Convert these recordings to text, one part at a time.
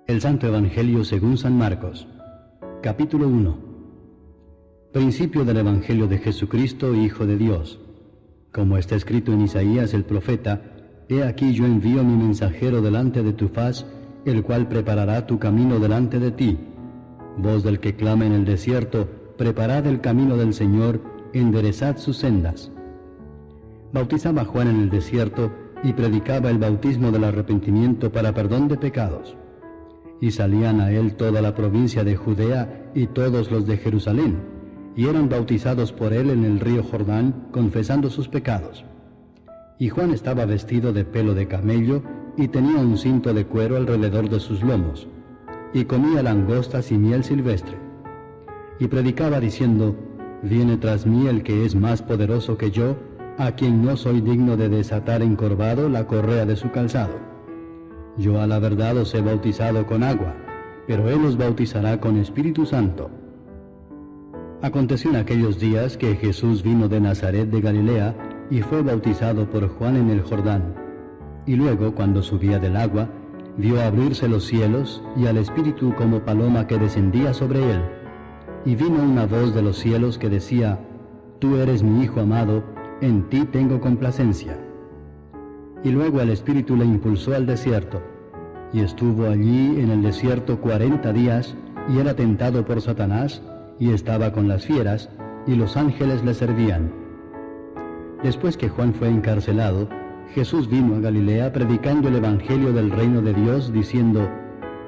El Santo Evangelio según San Marcos. Capítulo 1. Principio del Evangelio de Jesucristo, Hijo de Dios. Como está escrito en Isaías el profeta: He aquí yo envío mi mensajero delante de tu faz, el cual preparará tu camino delante de ti. Voz del que clama en el desierto: preparad el camino del Señor, enderezad sus sendas. Bautizaba Juan en el desierto y predicaba el bautismo del arrepentimiento para perdón de pecados. Y salían a él toda la provincia de Judea y todos los de Jerusalén, y eran bautizados por él en el río Jordán, confesando sus pecados. Y Juan estaba vestido de pelo de camello, y tenía un cinto de cuero alrededor de sus lomos, y comía langostas y miel silvestre. Y predicaba diciendo: Viene tras mí el que es más poderoso que yo, a quien no soy digno de desatar encorvado la correa de su calzado. Yo a la verdad os he bautizado con agua, pero él os bautizará con Espíritu Santo. Aconteció en aquellos días que Jesús vino de Nazaret de Galilea y fue bautizado por Juan en el Jordán. Y luego, cuando subía del agua, vio abrirse los cielos y al Espíritu como paloma que descendía sobre él. Y vino una voz de los cielos que decía: Tú eres mi Hijo amado, en ti tengo complacencia. Y luego el Espíritu le impulsó al desierto, y estuvo allí en el desierto 40 días, y era tentado por Satanás, y estaba con las fieras, y los ángeles le servían. Después que Juan fue encarcelado, Jesús vino a Galilea predicando el Evangelio del reino de Dios, diciendo: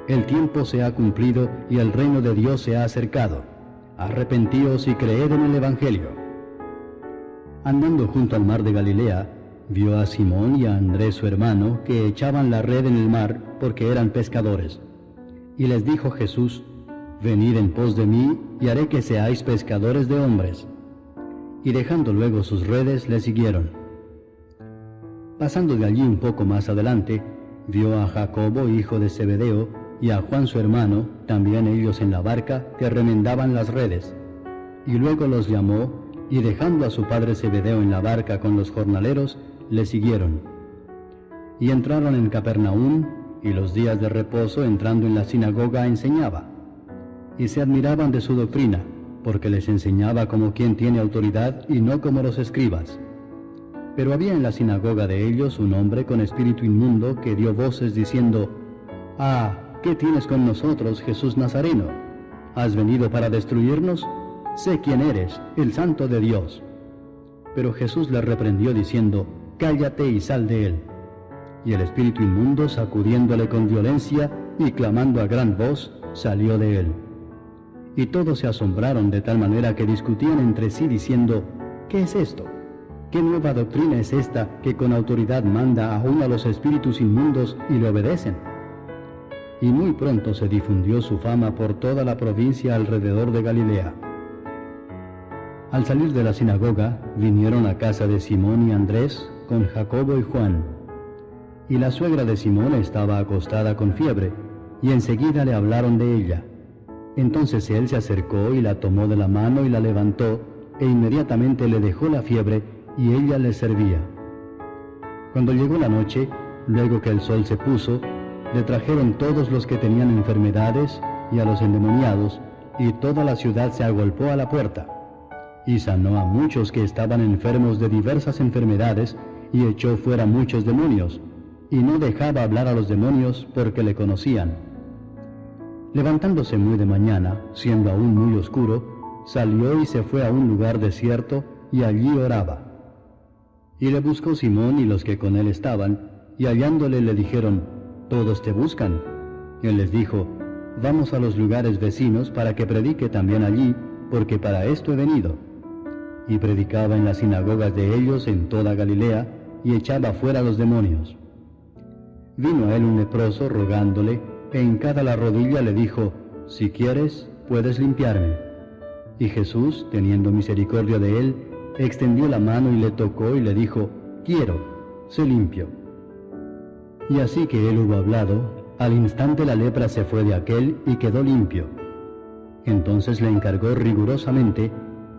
El tiempo se ha cumplido y el reino de Dios se ha acercado. Arrepentíos y creed en el Evangelio. Andando junto al mar de Galilea, vio a Simón y a Andrés su hermano, que echaban la red en el mar, porque eran pescadores. Y les dijo Jesús: Venid en pos de mí, y haré que seáis pescadores de hombres. Y dejando luego sus redes, le siguieron. Pasando de allí un poco más adelante, vio a Jacobo, hijo de Zebedeo, y a Juan su hermano, también ellos en la barca, que remendaban las redes. Y luego los llamó, y dejando a su padre Zebedeo en la barca con los jornaleros, le siguieron. Y entraron en Capernaum, y los días de reposo, entrando en la sinagoga, enseñaba. Y se admiraban de su doctrina, porque les enseñaba como quien tiene autoridad y no como los escribas. Pero había en la sinagoga de ellos un hombre con espíritu inmundo que dio voces diciendo: Ah, ¿qué tienes con nosotros, Jesús Nazareno? ¿Has venido para destruirnos? Sé quién eres, el Santo de Dios. Pero Jesús le reprendió diciendo: Cállate y sal de él. Y el espíritu inmundo, sacudiéndole con violencia y clamando a gran voz, salió de él. Y todos se asombraron de tal manera que discutían entre sí diciendo: ¿Qué es esto? ¿Qué nueva doctrina es esta que con autoridad manda aún a los espíritus inmundos y le obedecen? Y muy pronto se difundió su fama por toda la provincia alrededor de Galilea. Al salir de la sinagoga, vinieron a casa de Simón y Andrés con Jacobo y Juan. Y la suegra de Simón estaba acostada con fiebre, y enseguida le hablaron de ella. Entonces él se acercó y la tomó de la mano y la levantó, e inmediatamente le dejó la fiebre, y ella le servía. Cuando llegó la noche, luego que el sol se puso, le trajeron todos los que tenían enfermedades y a los endemoniados, y toda la ciudad se agolpó a la puerta. Y sanó a muchos que estaban enfermos de diversas enfermedades, y echó fuera muchos demonios, y no dejaba hablar a los demonios porque le conocían. Levantándose muy de mañana, siendo aún muy oscuro, salió y se fue a un lugar desierto, y allí oraba. Y le buscó Simón y los que con él estaban, y hallándole le dijeron: Todos te buscan. Y él les dijo: Vamos a los lugares vecinos para que predique también allí, porque para esto he venido. Y predicaba en las sinagogas de ellos en toda Galilea, y echaba fuera los demonios. Vino a él un leproso rogándole, e hincada la rodilla le dijo: Si quieres, puedes limpiarme. Y Jesús, teniendo misericordia de él, extendió la mano y le tocó y le dijo: Quiero, sé limpio. Y así que él hubo hablado, al instante la lepra se fue de aquél y quedó limpio. Entonces le encargó rigurosamente,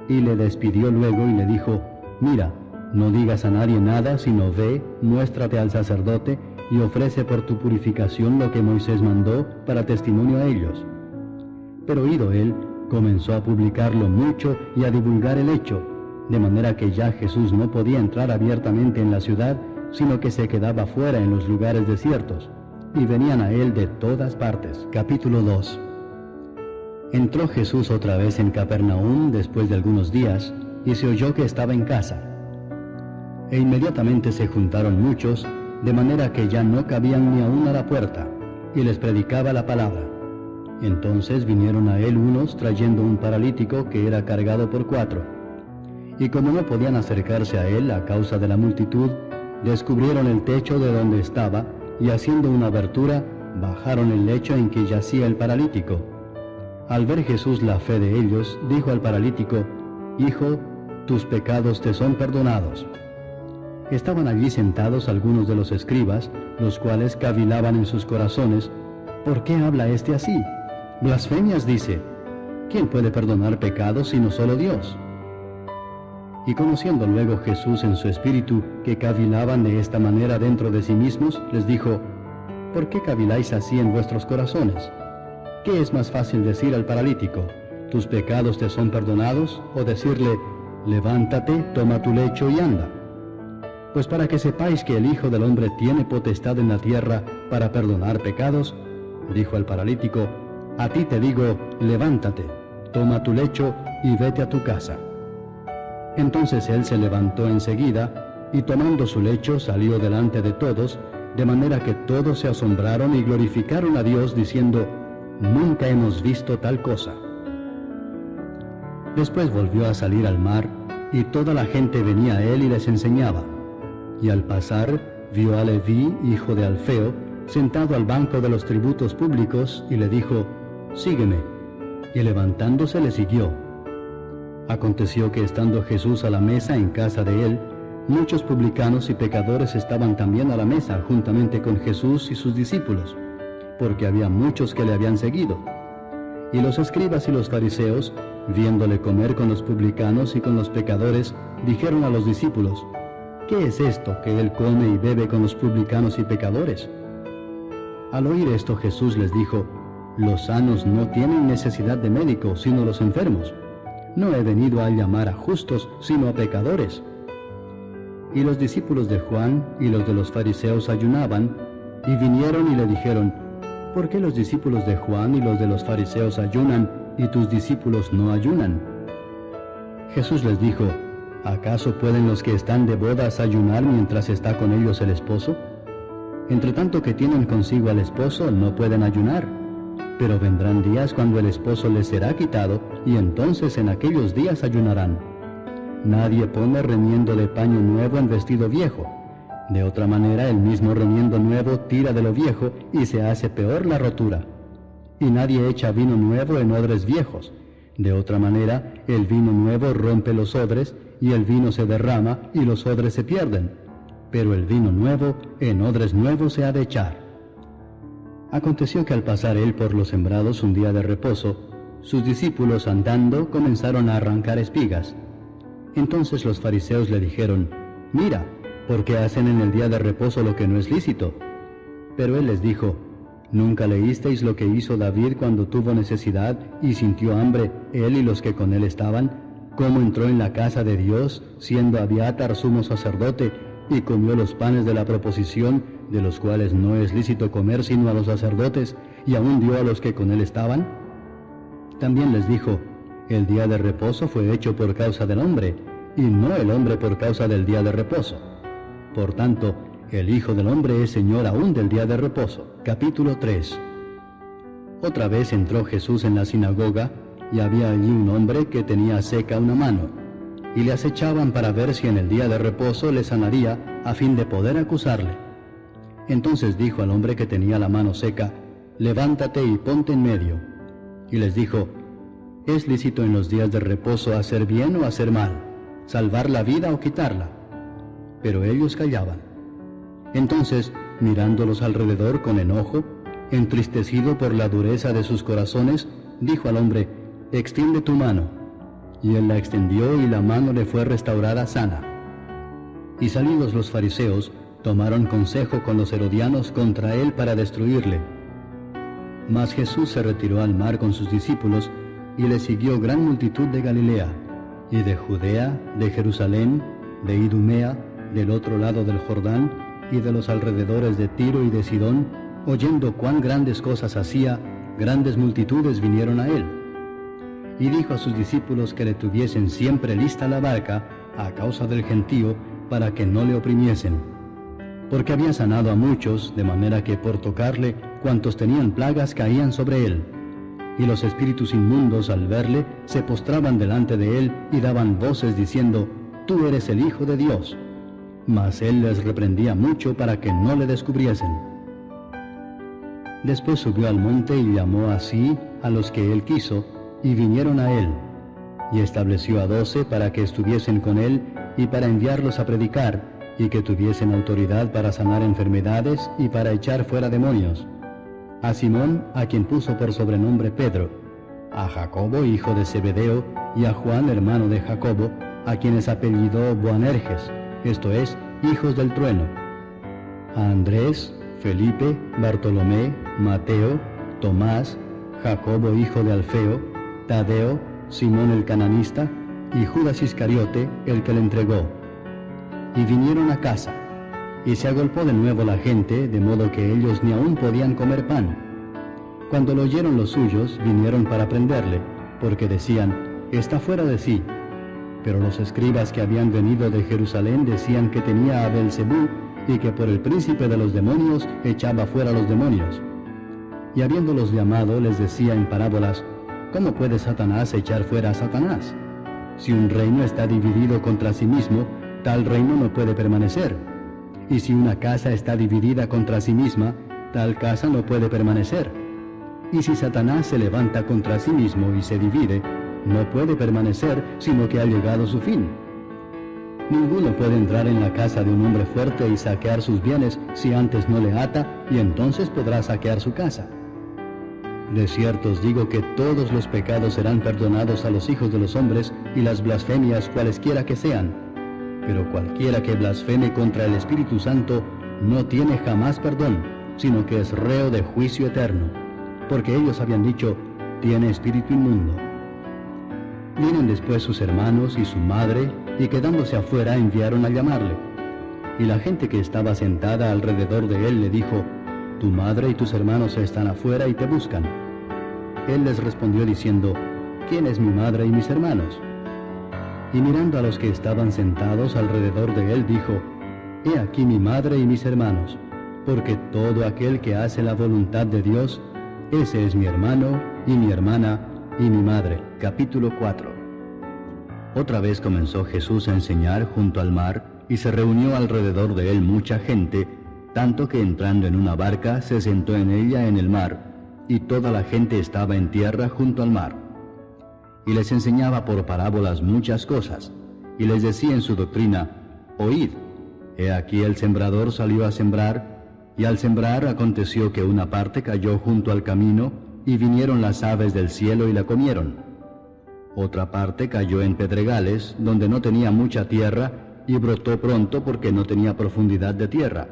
y le despidió luego y le dijo: Mira, no digas a nadie nada, sino ve, muéstrate al sacerdote y ofrece por tu purificación lo que Moisés mandó para testimonio a ellos. Pero oído él, comenzó a publicarlo mucho y a divulgar el hecho, de manera que ya Jesús no podía entrar abiertamente en la ciudad, sino que se quedaba fuera en los lugares desiertos, y venían a él de todas partes. Capítulo 2. Entró Jesús otra vez en Capernaum después de algunos días, y se oyó que estaba en casa. E inmediatamente se juntaron muchos, de manera que ya no cabían ni aún a la puerta, y les predicaba la palabra. Entonces vinieron a él unos trayendo un paralítico que era cargado por 4. Y como no podían acercarse a él a causa de la multitud, descubrieron el techo de donde estaba, y haciendo una abertura, bajaron el lecho en que yacía el paralítico. Al ver Jesús la fe de ellos, dijo al paralítico: Hijo, tus pecados te son perdonados. Estaban allí sentados algunos de los escribas, los cuales cavilaban en sus corazones: ¿por qué habla éste así? Blasfemias dice. ¿Quién puede perdonar pecados sino solo Dios? Y conociendo luego Jesús en su espíritu que cavilaban de esta manera dentro de sí mismos, les dijo: ¿por qué caviláis así en vuestros corazones? ¿Qué es más fácil decir al paralítico: tus pecados te son perdonados, o decirle: levántate, toma tu lecho y anda? Pues para que sepáis que el Hijo del Hombre tiene potestad en la tierra para perdonar pecados, dijo al paralítico: a ti te digo, levántate, toma tu lecho y vete a tu casa. Entonces él se levantó enseguida, y tomando su lecho salió delante de todos, de manera que todos se asombraron y glorificaron a Dios, diciendo: nunca hemos visto tal cosa. Después volvió a salir al mar, y toda la gente venía a él y les enseñaba. Y al pasar, vio a Leví, hijo de Alfeo, sentado al banco de los tributos públicos, y le dijo: sígueme. Y levantándose le siguió. Aconteció que estando Jesús a la mesa en casa de él, muchos publicanos y pecadores estaban también a la mesa juntamente con Jesús y sus discípulos, porque había muchos que le habían seguido. Y los escribas y los fariseos, viéndole comer con los publicanos y con los pecadores, dijeron a los discípulos: ¿qué es esto que él come y bebe con los publicanos y pecadores? Al oír esto Jesús les dijo: los sanos no tienen necesidad de médico, sino los enfermos. No he venido a llamar a justos, sino a pecadores. Y los discípulos de Juan y los de los fariseos ayunaban, y vinieron y le dijeron: ¿por qué los discípulos de Juan y los de los fariseos ayunan, y tus discípulos no ayunan? Jesús les dijo: ¿acaso pueden los que están de bodas ayunar mientras está con ellos el esposo? Entre tanto que tienen consigo al esposo, no pueden ayunar. Pero vendrán días cuando el esposo les será quitado, y entonces en aquellos días ayunarán. Nadie pone remiendo de paño nuevo en vestido viejo. De otra manera, el mismo remiendo nuevo tira de lo viejo, y se hace peor la rotura. Y nadie echa vino nuevo en odres viejos. De otra manera, el vino nuevo rompe los odres, y el vino se derrama, y los odres se pierden. Pero el vino nuevo en odres nuevos se ha de echar. Aconteció que al pasar él por los sembrados un día de reposo, sus discípulos andando comenzaron a arrancar espigas. Entonces los fariseos le dijeron: mira, ¿por qué hacen en el día de reposo lo que no es lícito? Pero él les dijo: ¿nunca leísteis lo que hizo David cuando tuvo necesidad y sintió hambre, él y los que con él estaban? ¿Cómo entró en la casa de Dios, siendo Abiatar sumo sacerdote, y comió los panes de la proposición, de los cuales no es lícito comer sino a los sacerdotes, y aún dio a los que con él estaban? También les dijo: el día de reposo fue hecho por causa del hombre, y no el hombre por causa del día de reposo. Por tanto, el Hijo del Hombre es Señor aún del día de reposo. Capítulo 3. Otra vez entró Jesús en la sinagoga, y había allí un hombre que tenía seca una mano, y le acechaban para ver si en el día de reposo le sanaría, a fin de poder acusarle. Entonces dijo al hombre que tenía la mano seca: levántate y ponte en medio. Y les dijo: ¿es lícito en los días de reposo hacer bien o hacer mal, salvar la vida o quitarla? Pero ellos callaban. Entonces, mirándolos alrededor con enojo, entristecido por la dureza de sus corazones, dijo al hombre: extiende tu mano. Y él la extendió, y la mano le fue restaurada sana. Y salidos los fariseos, tomaron consejo con los herodianos contra él para destruirle. Mas Jesús se retiró al mar con sus discípulos, y le siguió gran multitud de Galilea, y de Judea, de Jerusalén, de Idumea, del otro lado del Jordán, y de los alrededores de Tiro y de Sidón, oyendo cuán grandes cosas hacía, grandes multitudes vinieron a él. Y dijo a sus discípulos que le tuviesen siempre lista la barca, a causa del gentío, para que no le oprimiesen. Porque había sanado a muchos, de manera que por tocarle, cuantos tenían plagas caían sobre él. Y los espíritus inmundos, al verle, se postraban delante de él y daban voces diciendo: Tú eres el Hijo de Dios. Mas él les reprendía mucho para que no le descubriesen. Después subió al monte y llamó así a los que él quiso, y vinieron a él. Y estableció a 12 para que estuviesen con él y para enviarlos a predicar, y que tuviesen autoridad para sanar enfermedades y para echar fuera demonios. A Simón, a quien puso por sobrenombre Pedro, a Jacobo, hijo de Zebedeo, y a Juan, hermano de Jacobo, a quienes apellidó Boanerges, esto es, hijos del trueno, a Andrés, Felipe, Bartolomé, Mateo, Tomás, Jacobo, hijo de Alfeo, Tadeo, Simón el cananista, y Judas Iscariote, el que le entregó. Y vinieron a casa, y se agolpó de nuevo la gente, de modo que ellos ni aún podían comer pan. Cuando lo oyeron los suyos, vinieron para prenderle, porque decían: Está fuera de sí. Pero los escribas que habían venido de Jerusalén decían que tenía a Beelzebú, y que por el príncipe de los demonios echaba fuera los demonios. Y habiéndolos llamado, les decía en parábolas: ¿Cómo puede Satanás echar fuera a Satanás? Si un reino está dividido contra sí mismo, tal reino no puede permanecer. Y si una casa está dividida contra sí misma, tal casa no puede permanecer. Y si Satanás se levanta contra sí mismo y se divide, no puede permanecer, sino que ha llegado su fin. Ninguno puede entrar en la casa de un hombre fuerte y saquear sus bienes si antes no le ata, y entonces podrá saquear su casa. De cierto os digo que todos los pecados serán perdonados a los hijos de los hombres, y las blasfemias cualesquiera que sean. Pero cualquiera que blasfeme contra el Espíritu Santo no tiene jamás perdón, sino que es reo de juicio eterno, porque ellos habían dicho: tiene espíritu inmundo. Vienen después sus hermanos y su madre, y quedándose afuera enviaron a llamarle. Y la gente que estaba sentada alrededor de él le dijo: Tu madre y tus hermanos están afuera y te buscan. Él les respondió diciendo: ¿Quién es mi madre y mis hermanos? Y mirando a los que estaban sentados alrededor de él, dijo: He aquí mi madre y mis hermanos, porque todo aquel que hace la voluntad de Dios, ese es mi hermano y mi hermana y mi madre. Capítulo 4. Otra vez comenzó Jesús a enseñar junto al mar, y se reunió alrededor de él mucha gente, tanto que entrando en una barca se sentó en ella en el mar, y toda la gente estaba en tierra junto al mar. Y les enseñaba por parábolas muchas cosas, y les decía en su doctrina: Oíd, he aquí el sembrador salió a sembrar, y al sembrar aconteció que una parte cayó junto al camino, y vinieron las aves del cielo y la comieron. Otra parte cayó en pedregales, donde no tenía mucha tierra, y brotó pronto porque no tenía profundidad de tierra.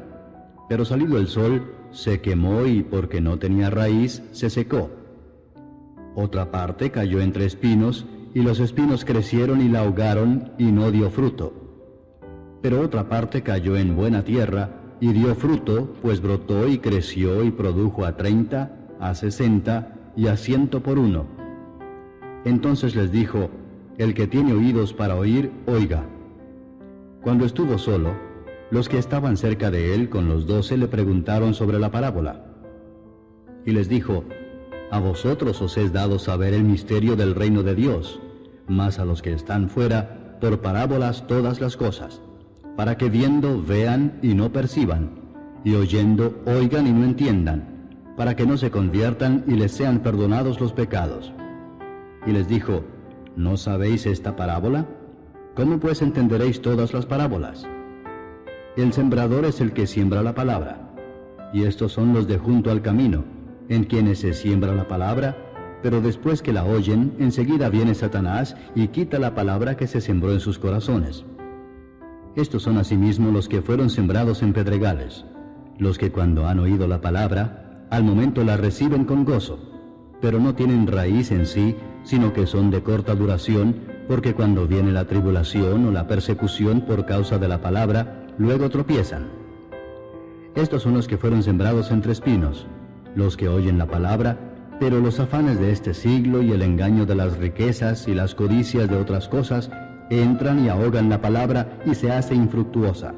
Pero salido el sol, se quemó y porque no tenía raíz, se secó. Otra parte cayó entre espinos, y los espinos crecieron y la ahogaron, y no dio fruto. Pero otra parte cayó en buena tierra, y dio fruto, pues brotó y creció y produjo a 30, a 60 y a 100 por uno. Entonces les dijo: El que tiene oídos para oír, oiga. Cuando estuvo solo, los que estaban cerca de él con los 12 le preguntaron sobre la parábola. Y les dijo: A vosotros os es dado saber el misterio del reino de Dios, mas a los que están fuera, por parábolas todas las cosas, para que viendo vean y no perciban, y oyendo oigan y no entiendan, para que no se conviertan y les sean perdonados los pecados. Y les dijo: ¿No sabéis esta parábola? ¿Cómo pues entenderéis todas las parábolas? El sembrador es el que siembra la palabra, y estos son los de junto al camino, en quienes se siembra la palabra, pero después que la oyen, enseguida viene Satanás y quita la palabra que se sembró en sus corazones. Estos son asimismo los que fueron sembrados en pedregales, los que cuando han oído la palabra, al momento la reciben con gozo, pero no tienen raíz en sí, sino que son de corta duración, porque cuando viene la tribulación o la persecución por causa de la palabra, luego tropiezan. Estos son los que fueron sembrados entre espinos, los que oyen la palabra, pero los afanes de este siglo y el engaño de las riquezas y las codicias de otras cosas entran y ahogan la palabra y se hace infructuosa.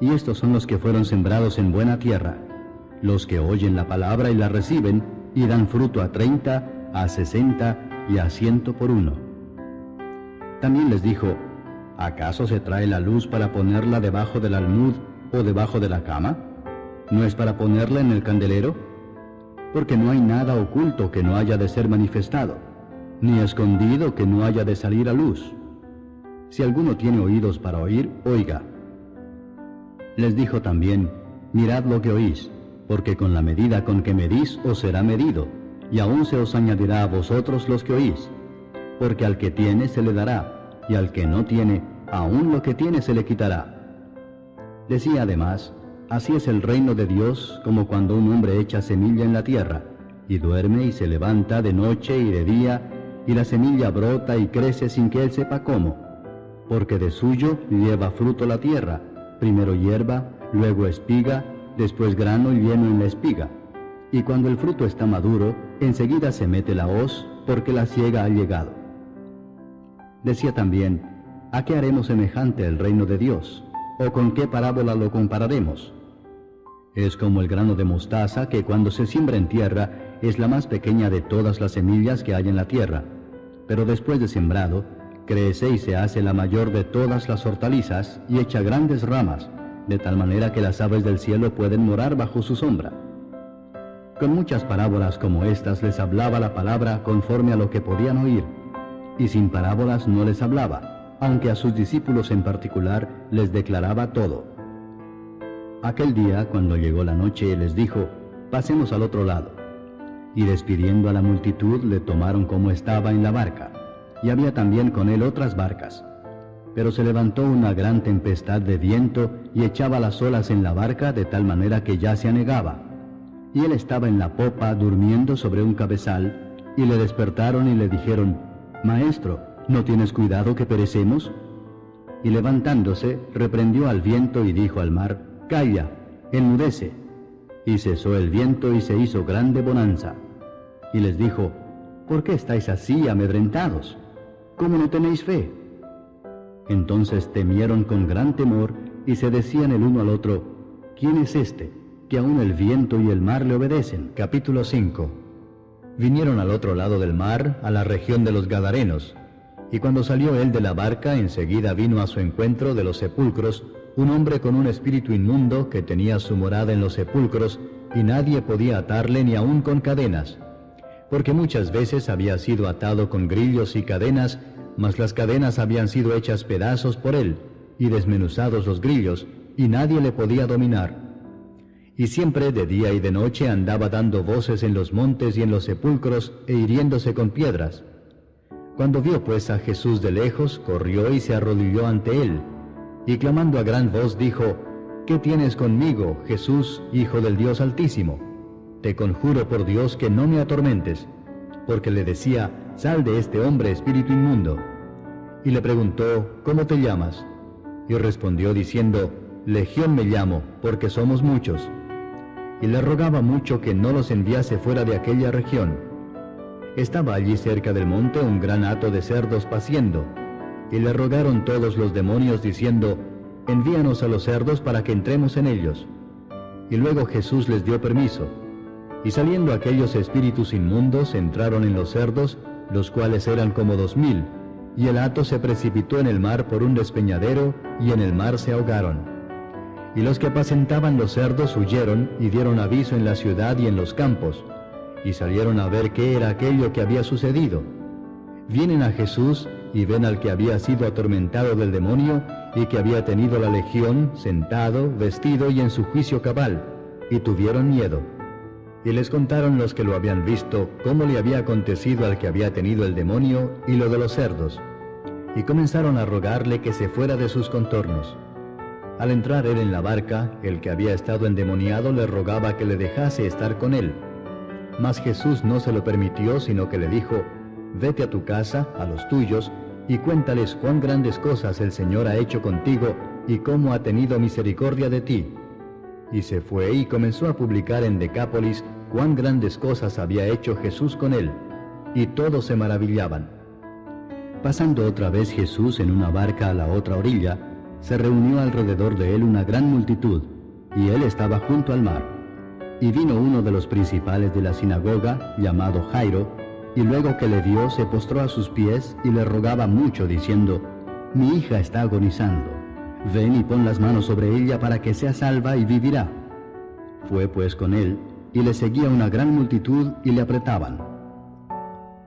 Y estos son los que fueron sembrados en buena tierra, los que oyen la palabra y la reciben, y dan fruto a 30, a 60 y a 100 por uno. También les dijo, ¿acaso se trae la luz para ponerla debajo del almud o debajo de la cama? ¿No es para ponerla en el candelero? Porque no hay nada oculto que no haya de ser manifestado, ni escondido que no haya de salir a luz. Si alguno tiene oídos para oír, oiga. Les dijo también, mirad lo que oís, porque con la medida con que medís os será medido, y aún se os añadirá a vosotros los que oís. Porque al que tiene se le dará, y al que no tiene, aún lo que tiene se le quitará. Decía además, así es el reino de Dios como cuando un hombre echa semilla en la tierra, y duerme y se levanta de noche y de día, y la semilla brota y crece sin que él sepa cómo, porque de suyo lleva fruto la tierra, primero hierba, luego espiga, después grano y lleno en la espiga. Y cuando el fruto está maduro, enseguida se mete la hoz, porque la siega ha llegado. Decía también, ¿a qué haremos semejante el reino de Dios? ¿O con qué parábola lo compararemos? Es como el grano de mostaza que cuando se siembra en tierra es la más pequeña de todas las semillas que hay en la tierra, pero después de sembrado, crece y se hace la mayor de todas las hortalizas y echa grandes ramas, de tal manera que las aves del cielo pueden morar bajo su sombra. Con muchas parábolas como estas les hablaba la palabra conforme a lo que podían oír, y sin parábolas no les hablaba, aunque a sus discípulos en particular les declaraba todo. Aquel día, cuando llegó la noche, les dijo, pasemos al otro lado. Y despidiendo a la multitud, le tomaron como estaba en la barca, y había también con él otras barcas. Pero se levantó una gran tempestad de viento y echaba las olas en la barca de tal manera que ya se anegaba. Y él estaba en la popa durmiendo sobre un cabezal, y le despertaron y le dijeron, Maestro, ¿no tienes cuidado que perecemos? Y levantándose, reprendió al viento y dijo al mar, Calla, enmudece. Y cesó el viento y se hizo grande bonanza. Y les dijo, ¿por qué estáis así amedrentados? ¿Cómo no tenéis fe? Entonces temieron con gran temor y se decían el uno al otro, ¿quién es este, que aun el viento y el mar le obedecen? Capítulo 5. Vinieron al otro lado del mar, a la región de los Gadarenos, y cuando salió él de la barca, enseguida vino a su encuentro de los sepulcros un hombre con un espíritu inmundo que tenía su morada en los sepulcros, y nadie podía atarle ni aun con cadenas, porque muchas veces había sido atado con grillos y cadenas, mas las cadenas habían sido hechas pedazos por él, y desmenuzados los grillos, y nadie le podía dominar. Y siempre de día y de noche andaba dando voces en los montes y en los sepulcros, e hiriéndose con piedras. Cuando vio pues a Jesús de lejos, corrió y se arrodilló ante él, y clamando a gran voz dijo, ¿qué tienes conmigo, Jesús, Hijo del Dios Altísimo? Te conjuro por Dios que no me atormentes, porque le decía, sal de este hombre, espíritu inmundo. Y le preguntó, ¿cómo te llamas? Y respondió diciendo, Legión me llamo, porque somos muchos. Y le rogaba mucho que no los enviase fuera de aquella región. Estaba allí cerca del monte un gran hato de cerdos paciendo, y le rogaron todos los demonios diciendo, envíanos a los cerdos para que entremos en ellos. Y luego Jesús les dio permiso. Y saliendo aquellos espíritus inmundos entraron en los cerdos, los cuales eran como 2000, y el hato se precipitó en el mar por un despeñadero, y en el mar se ahogaron. Y los que apacentaban los cerdos huyeron y dieron aviso en la ciudad y en los campos, y salieron a ver qué era aquello que había sucedido. Vienen a Jesús y ven al que había sido atormentado del demonio y que había tenido la legión, sentado, vestido y en su juicio cabal, y tuvieron miedo. Y les contaron los que lo habían visto cómo le había acontecido al que había tenido el demonio y lo de los cerdos. y comenzaron a rogarle que se fuera de sus contornos. Al entrar él en la barca, el que había estado endemoniado le rogaba que le dejase estar con él. Mas Jesús no se lo permitió, sino que le dijo: «Vete a tu casa, a los tuyos, y cuéntales cuán grandes cosas el Señor ha hecho contigo, y cómo ha tenido misericordia de ti». Y se fue y comenzó a publicar en Decápolis cuán grandes cosas había hecho Jesús con él, y todos se maravillaban. Pasando otra vez Jesús en una barca a la otra orilla, se reunió alrededor de él una gran multitud, y él estaba junto al mar. Y vino uno de los principales de la sinagoga, llamado Jairo, y luego que le vio, se postró a sus pies y le rogaba mucho, diciendo: «Mi hija está agonizando. Ven y pon las manos sobre ella para que sea salva y vivirá». Fue pues con él, y le seguía una gran multitud y le apretaban.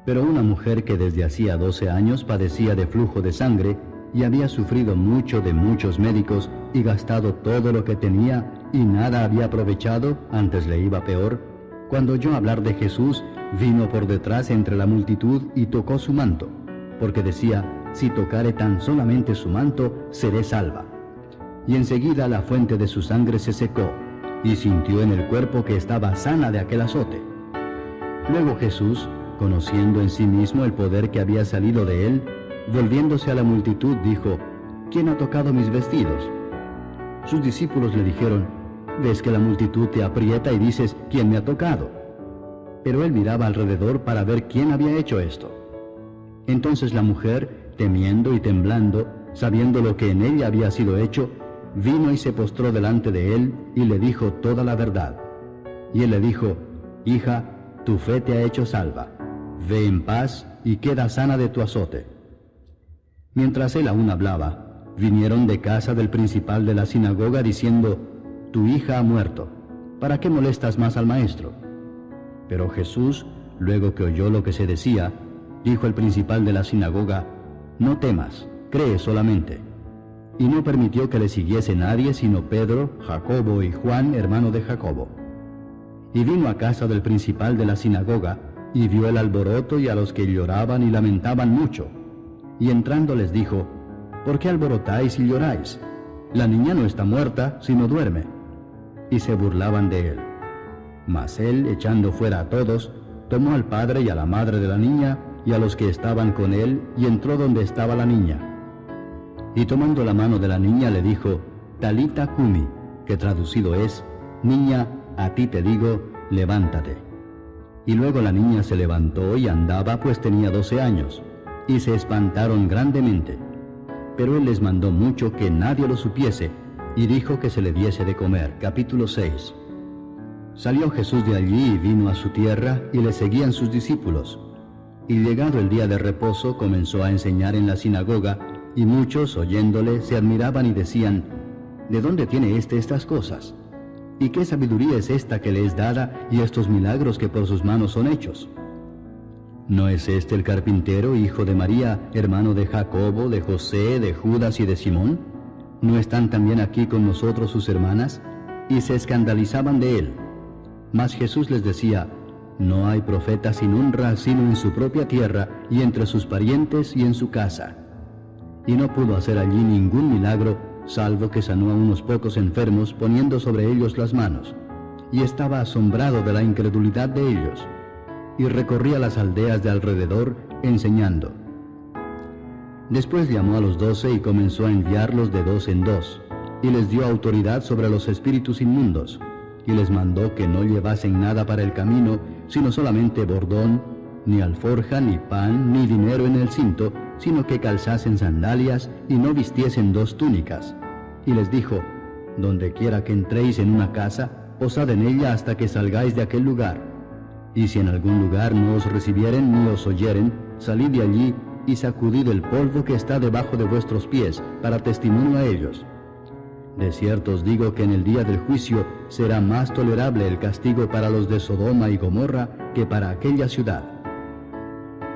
Pero una mujer que desde hacía 12 años padecía de flujo de sangre, y había sufrido mucho de muchos médicos, y gastado todo lo que tenía, y nada había aprovechado, antes le iba peor, cuando oyó hablar de Jesús, vino por detrás entre la multitud y tocó su manto, porque decía: «Si tocare tan solamente su manto, seré salva». Y enseguida la fuente de su sangre se secó, y sintió en el cuerpo que estaba sana de aquel azote. Luego Jesús, conociendo en sí mismo el poder que había salido de él, volviéndose a la multitud, dijo: «¿Quién ha tocado mis vestidos?». Sus discípulos le dijeron: «¿Ves que la multitud te aprieta y dices: ¿quién me ha tocado?». Pero él miraba alrededor para ver quién había hecho esto. Entonces la mujer, temiendo y temblando, sabiendo lo que en ella había sido hecho, vino y se postró delante de él y le dijo toda la verdad. Y él le dijo: «Hija, tu fe te ha hecho salva. Ve en paz y queda sana de tu azote». Mientras él aún hablaba, vinieron de casa del principal de la sinagoga diciendo: «Tu hija ha muerto. ¿Para qué molestas más al maestro?». Pero Jesús, luego que oyó lo que se decía, dijo el principal de la sinagoga: «No temas, cree solamente». Y no permitió que le siguiese nadie sino Pedro, Jacobo y Juan, hermano de Jacobo. Y vino a casa del principal de la sinagoga, y vio el alboroto y a los que lloraban y lamentaban mucho. Y entrando les dijo: «¿Por qué alborotáis y lloráis? La niña no está muerta, sino duerme». Y se burlaban de él. Mas él, echando fuera a todos, tomó al padre y a la madre de la niña y a los que estaban con él, y entró donde estaba la niña. Y tomando la mano de la niña le dijo: «Talita cumi», que traducido es: «Niña, a ti te digo, levántate». Y luego la niña se levantó y andaba, pues tenía 12 años, y se espantaron grandemente. Pero él les mandó mucho que nadie lo supiese, y dijo que se le diese de comer. Capítulo 6. Salió Jesús de allí y vino a su tierra, y le seguían sus discípulos. Y llegado el día de reposo, comenzó a enseñar en la sinagoga, y muchos, oyéndole, se admiraban y decían: «¿De dónde tiene estas cosas? ¿Y qué sabiduría es esta que le es dada, y estos milagros que por sus manos son hechos? ¿No es este el carpintero, hijo de María, hermano de Jacobo, de José, de Judas y de Simón? ¿No están también aquí con nosotros sus hermanas?». Y se escandalizaban de él. Mas Jesús les decía: «No hay profeta sin honra sino en su propia tierra, y entre sus parientes y en su casa». Y no pudo hacer allí ningún milagro, salvo que sanó a unos pocos enfermos poniendo sobre ellos las manos. Y estaba asombrado de la incredulidad de ellos. Y recorría las aldeas de alrededor, enseñando. Después llamó a los 12 y comenzó a enviarlos de 2 en 2, y les dio autoridad sobre los espíritus inmundos, y les mandó que no llevasen nada para el camino, sino solamente bordón, ni alforja, ni pan, ni dinero en el cinto, sino que calzasen sandalias y no vistiesen 2 túnicas. Y les dijo: «Donde quiera que entréis en una casa, posad en ella hasta que salgáis de aquel lugar. Y si en algún lugar no os recibieren ni os oyeren, salid de allí y sacudid el polvo que está debajo de vuestros pies, para testimonio a ellos. De cierto os digo que en el día del juicio será más tolerable el castigo para los de Sodoma y Gomorra que para aquella ciudad».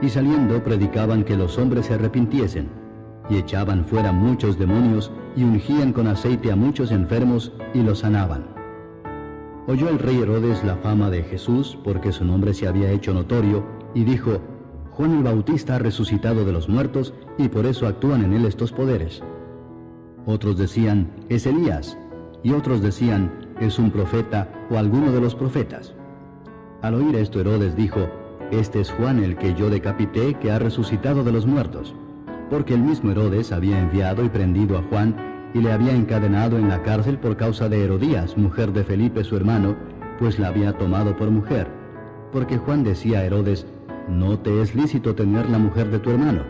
Y saliendo predicaban que los hombres se arrepintiesen, y echaban fuera muchos demonios, y ungían con aceite a muchos enfermos, y los sanaban. Oyó el rey Herodes la fama de Jesús, porque su nombre se había hecho notorio, y dijo: Juan el Bautista ha resucitado de los muertos y por eso actúan en él estos poderes. Otros decían, es Elías, y otros decían, es un profeta o alguno de los profetas. Al oír esto, Herodes dijo, este es Juan el que yo decapité, que ha resucitado de los muertos, porque el mismo Herodes había enviado y prendido a Juan y le había encadenado en la cárcel por causa de Herodías, mujer de Felipe su hermano, pues la había tomado por mujer, porque Juan decía a Herodes, no te es lícito tener la mujer de tu hermano.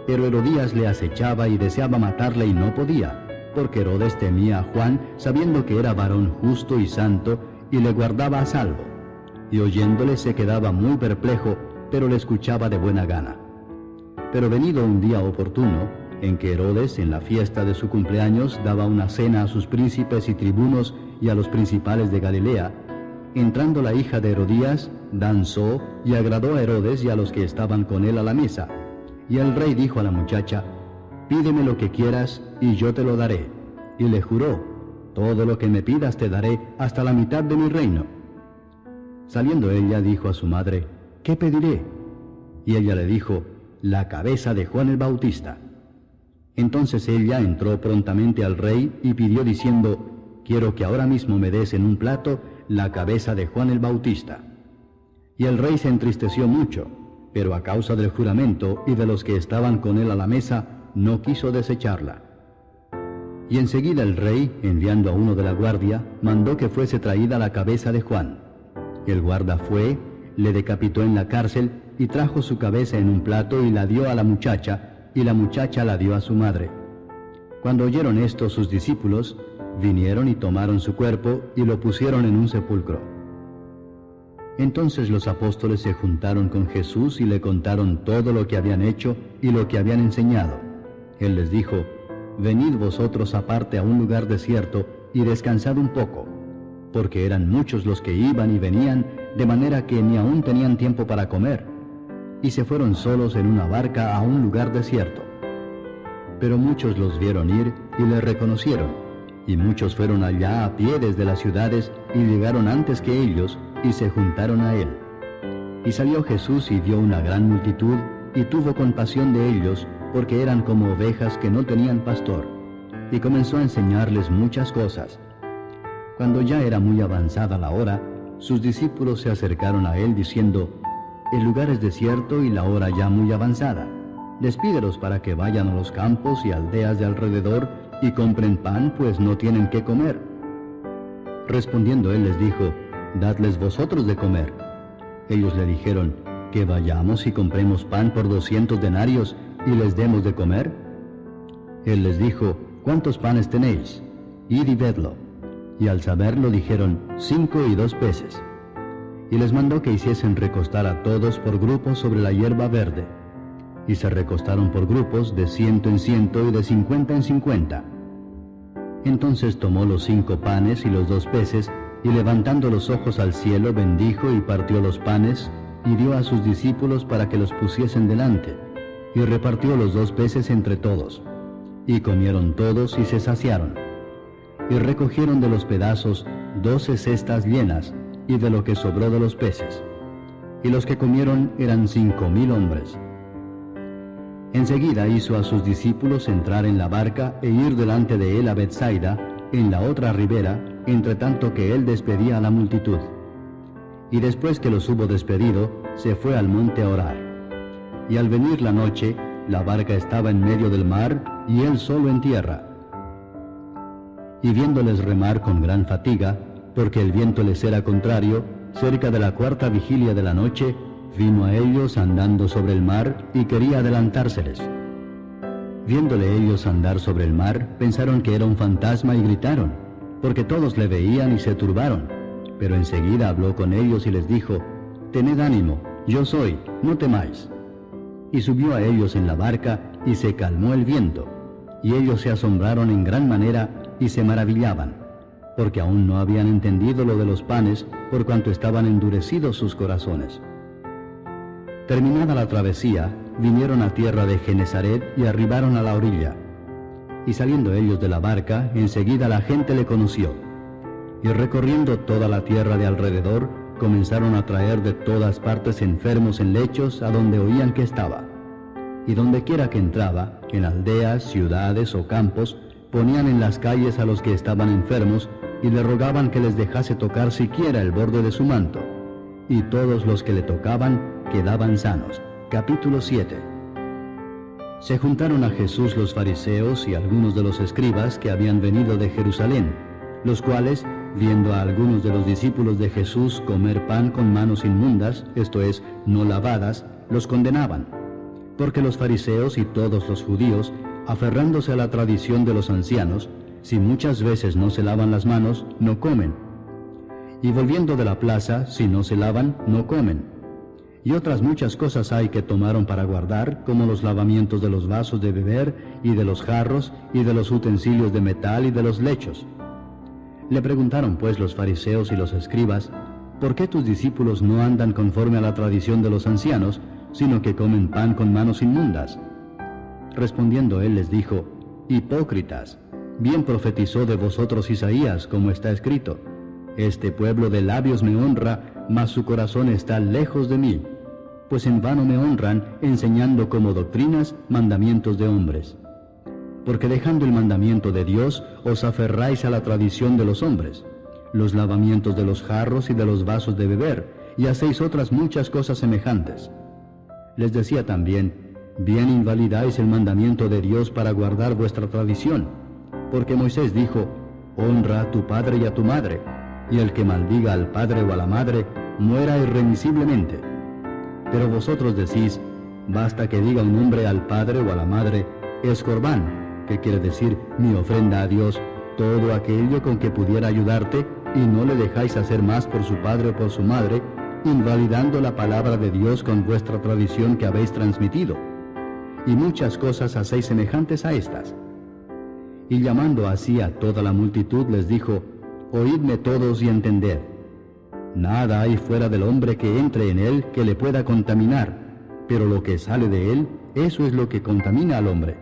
Pero Herodías le acechaba y deseaba matarle y no podía, porque Herodes temía a Juan, sabiendo que era varón justo y santo, y le guardaba a salvo. Y oyéndole se quedaba muy perplejo, pero le escuchaba de buena gana. Pero venido un día oportuno, en que Herodes, en la fiesta de su cumpleaños, daba una cena a sus príncipes y tribunos y a los principales de Galilea, entrando la hija de Herodías, danzó y agradó a Herodes y a los que estaban con él a la mesa. Y el rey dijo a la muchacha, pídeme lo que quieras y yo te lo daré. Y le juró, todo lo que me pidas te daré, hasta la mitad de mi reino. Saliendo ella dijo a su madre, ¿qué pediré? Y ella le dijo, la cabeza de Juan el Bautista. Entonces ella entró prontamente al rey y pidió diciendo, quiero que ahora mismo me des en un plato la cabeza de Juan el Bautista. Y el rey se entristeció mucho, pero a causa del juramento y de los que estaban con él a la mesa, no quiso desecharla. Y enseguida el rey, enviando a uno de la guardia, mandó que fuese traída la cabeza de Juan. El guarda fue, le decapitó en la cárcel y trajo su cabeza en un plato y la dio a la muchacha, y la muchacha la dio a su madre. Cuando oyeron esto sus discípulos, vinieron y tomaron su cuerpo y lo pusieron en un sepulcro. Entonces los apóstoles se juntaron con Jesús y le contaron todo lo que habían hecho y lo que habían enseñado. Él les dijo, venid vosotros aparte a un lugar desierto y descansad un poco, porque eran muchos los que iban y venían, de manera que ni aún tenían tiempo para comer, y se fueron solos en una barca a un lugar desierto. Pero muchos los vieron ir y le reconocieron, y muchos fueron allá a pie desde las ciudades y llegaron antes que ellos y se juntaron a él. Y salió Jesús y vio una gran multitud y tuvo compasión de ellos, porque eran como ovejas que no tenían pastor, y comenzó a enseñarles muchas cosas. Cuando ya era muy avanzada la hora, sus discípulos se acercaron a él diciendo, el lugar es desierto y la hora ya muy avanzada. Despídelos para que vayan a los campos y aldeas de alrededor y compren pan, pues no tienen qué comer. Respondiendo él les dijo, dadles vosotros de comer. Ellos le dijeron, que vayamos y compremos pan por 200 denarios y les demos de comer. Él les dijo, ¿cuántos panes tenéis? Id y vedlo. Y al saberlo dijeron, 5 y 2 peces. Y les mandó que hiciesen recostar a todos por grupos sobre la hierba verde. Y se recostaron por grupos de 100 en 100 y de 50 en 50. Entonces tomó los 5 panes y los 2 peces, y levantando los ojos al cielo bendijo y partió los panes, y dio a sus discípulos para que los pusiesen delante, y repartió los 2 peces entre todos. Y comieron todos y se saciaron. Y recogieron de los pedazos 12 cestas llenas, y de lo que sobró de los peces. Y los que comieron eran 5,000 hombres. Enseguida hizo a sus discípulos entrar en la barca e ir delante de él a Betsaida, en la otra ribera, entre tanto que él despedía a la multitud. Y después que los hubo despedido, se fue al monte a orar. Y al venir la noche, la barca estaba en medio del mar, y él solo en tierra. Y viéndoles remar con gran fatiga, porque el viento les era contrario, cerca de la 4ª vigilia de la noche, vino a ellos andando sobre el mar y quería adelantárseles. Viéndole ellos andar sobre el mar, pensaron que era un fantasma y gritaron, porque todos le veían y se turbaron. Pero enseguida habló con ellos y les dijo, tened ánimo, yo soy, no temáis. Y subió a ellos en la barca y se calmó el viento, y ellos se asombraron en gran manera y se maravillaban, porque aún no habían entendido lo de los panes, por cuanto estaban endurecidos sus corazones. Terminada la travesía, vinieron a tierra de Genesaret y arribaron a la orilla. Y saliendo ellos de la barca, enseguida la gente le conoció. Y recorriendo toda la tierra de alrededor, comenzaron a traer de todas partes enfermos en lechos a donde oían que estaba. Y donde quiera que entraba, en aldeas, ciudades o campos, ponían en las calles a los que estaban enfermos y le rogaban que les dejase tocar siquiera el borde de su manto. Y todos los que le tocaban quedaban sanos. Capítulo 7. Se juntaron a Jesús los fariseos y algunos de los escribas que habían venido de Jerusalén, los cuales, viendo a algunos de los discípulos de Jesús comer pan con manos inmundas, esto es, no lavadas, los condenaban. Porque los fariseos y todos los judíos, aferrándose a la tradición de los ancianos, si muchas veces no se lavan las manos, no comen. Y volviendo de la plaza, si no se lavan, no comen. Y otras muchas cosas hay que tomaron para guardar, como los lavamientos de los vasos de beber, y de los jarros, y de los utensilios de metal, y de los lechos. Le preguntaron pues los fariseos y los escribas, ¿por qué tus discípulos no andan conforme a la tradición de los ancianos, sino que comen pan con manos inmundas? Respondiendo él les dijo, hipócritas, bien profetizó de vosotros Isaías, como está escrito, este pueblo de labios me honra, mas su corazón está lejos de mí, pues en vano me honran, enseñando como doctrinas mandamientos de hombres. Porque dejando el mandamiento de Dios, os aferráis a la tradición de los hombres, los lavamientos de los jarros y de los vasos de beber, y hacéis otras muchas cosas semejantes. Les decía también, bien invalidáis el mandamiento de Dios para guardar vuestra tradición, porque Moisés dijo, honra a tu padre y a tu madre, y el que maldiga al padre o a la madre, muera irremisiblemente. Pero vosotros decís, basta que diga un hombre al padre o a la madre, es corbán, que quiere decir mi ofrenda a Dios, todo aquello con que pudiera ayudarte, y no le dejáis hacer más por su padre o por su madre, invalidando la palabra de Dios con vuestra tradición que habéis transmitido. Y muchas cosas hacéis semejantes a estas. Y llamando así a toda la multitud les dijo, oídme todos y entended. Nada hay fuera del hombre que entre en él que le pueda contaminar, pero lo que sale de él, eso es lo que contamina al hombre.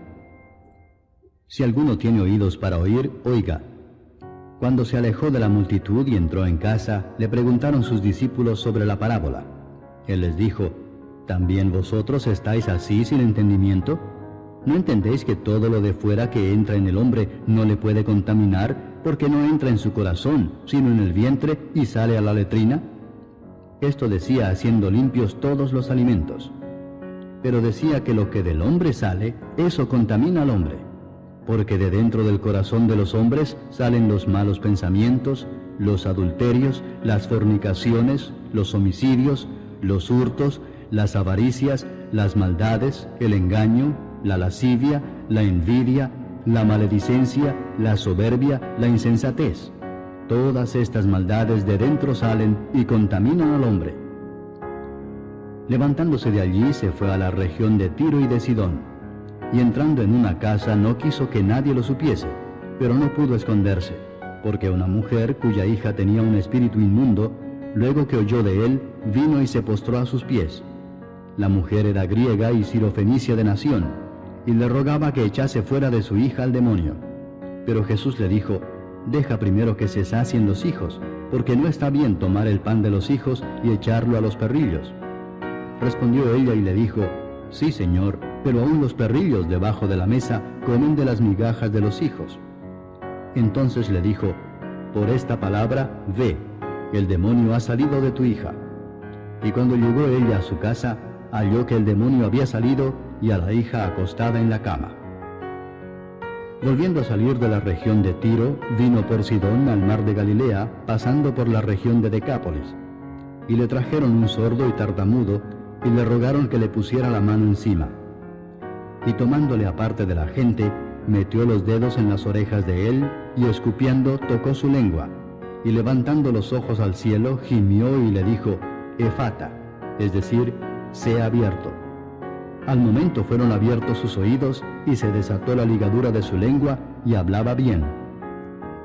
Si alguno tiene oídos para oír, oiga. Cuando se alejó de la multitud y entró en casa, le preguntaron sus discípulos sobre la parábola. Él les dijo, ¿también vosotros estáis así sin entendimiento? ¿No entendéis que todo lo de fuera que entra en el hombre no le puede contaminar, porque no entra en su corazón, sino en el vientre y sale a la letrina? Esto decía haciendo limpios todos los alimentos. Pero decía que lo que del hombre sale, eso contamina al hombre. Porque de dentro del corazón de los hombres salen los malos pensamientos, los adulterios, las fornicaciones, los homicidios, los hurtos, las avaricias, las maldades, el engaño, la lascivia, la envidia, la maledicencia, la soberbia, la insensatez. Todas estas maldades de dentro salen y contaminan al hombre. Levantándose de allí se fue a la región de Tiro y de Sidón. Y entrando en una casa no quiso que nadie lo supiese, pero no pudo esconderse, porque una mujer cuya hija tenía un espíritu inmundo, luego que oyó de él, vino y se postró a sus pies. La mujer era griega y sirofenicia de nación, y le rogaba que echase fuera de su hija al demonio. Pero Jesús le dijo, deja primero que se sacien los hijos, porque no está bien tomar el pan de los hijos y echarlo a los perrillos. Respondió ella y le dijo, sí, Señor, pero aún los perrillos debajo de la mesa comen de las migajas de los hijos. Entonces le dijo, por esta palabra, ve, el demonio ha salido de tu hija. Y cuando llegó ella a su casa, halló que el demonio había salido y a la hija acostada en la cama. Volviendo a salir de la región de Tiro, vino por Sidón al mar de Galilea, pasando por la región de Decápolis. Y le trajeron un sordo y tartamudo, y le rogaron que le pusiera la mano encima. Y tomándole aparte de la gente, metió los dedos en las orejas de él, y escupiendo tocó su lengua, y levantando los ojos al cielo, gimió y le dijo, Efata, es decir, sea abierto. Al momento fueron abiertos sus oídos, y se desató la ligadura de su lengua, y hablaba bien.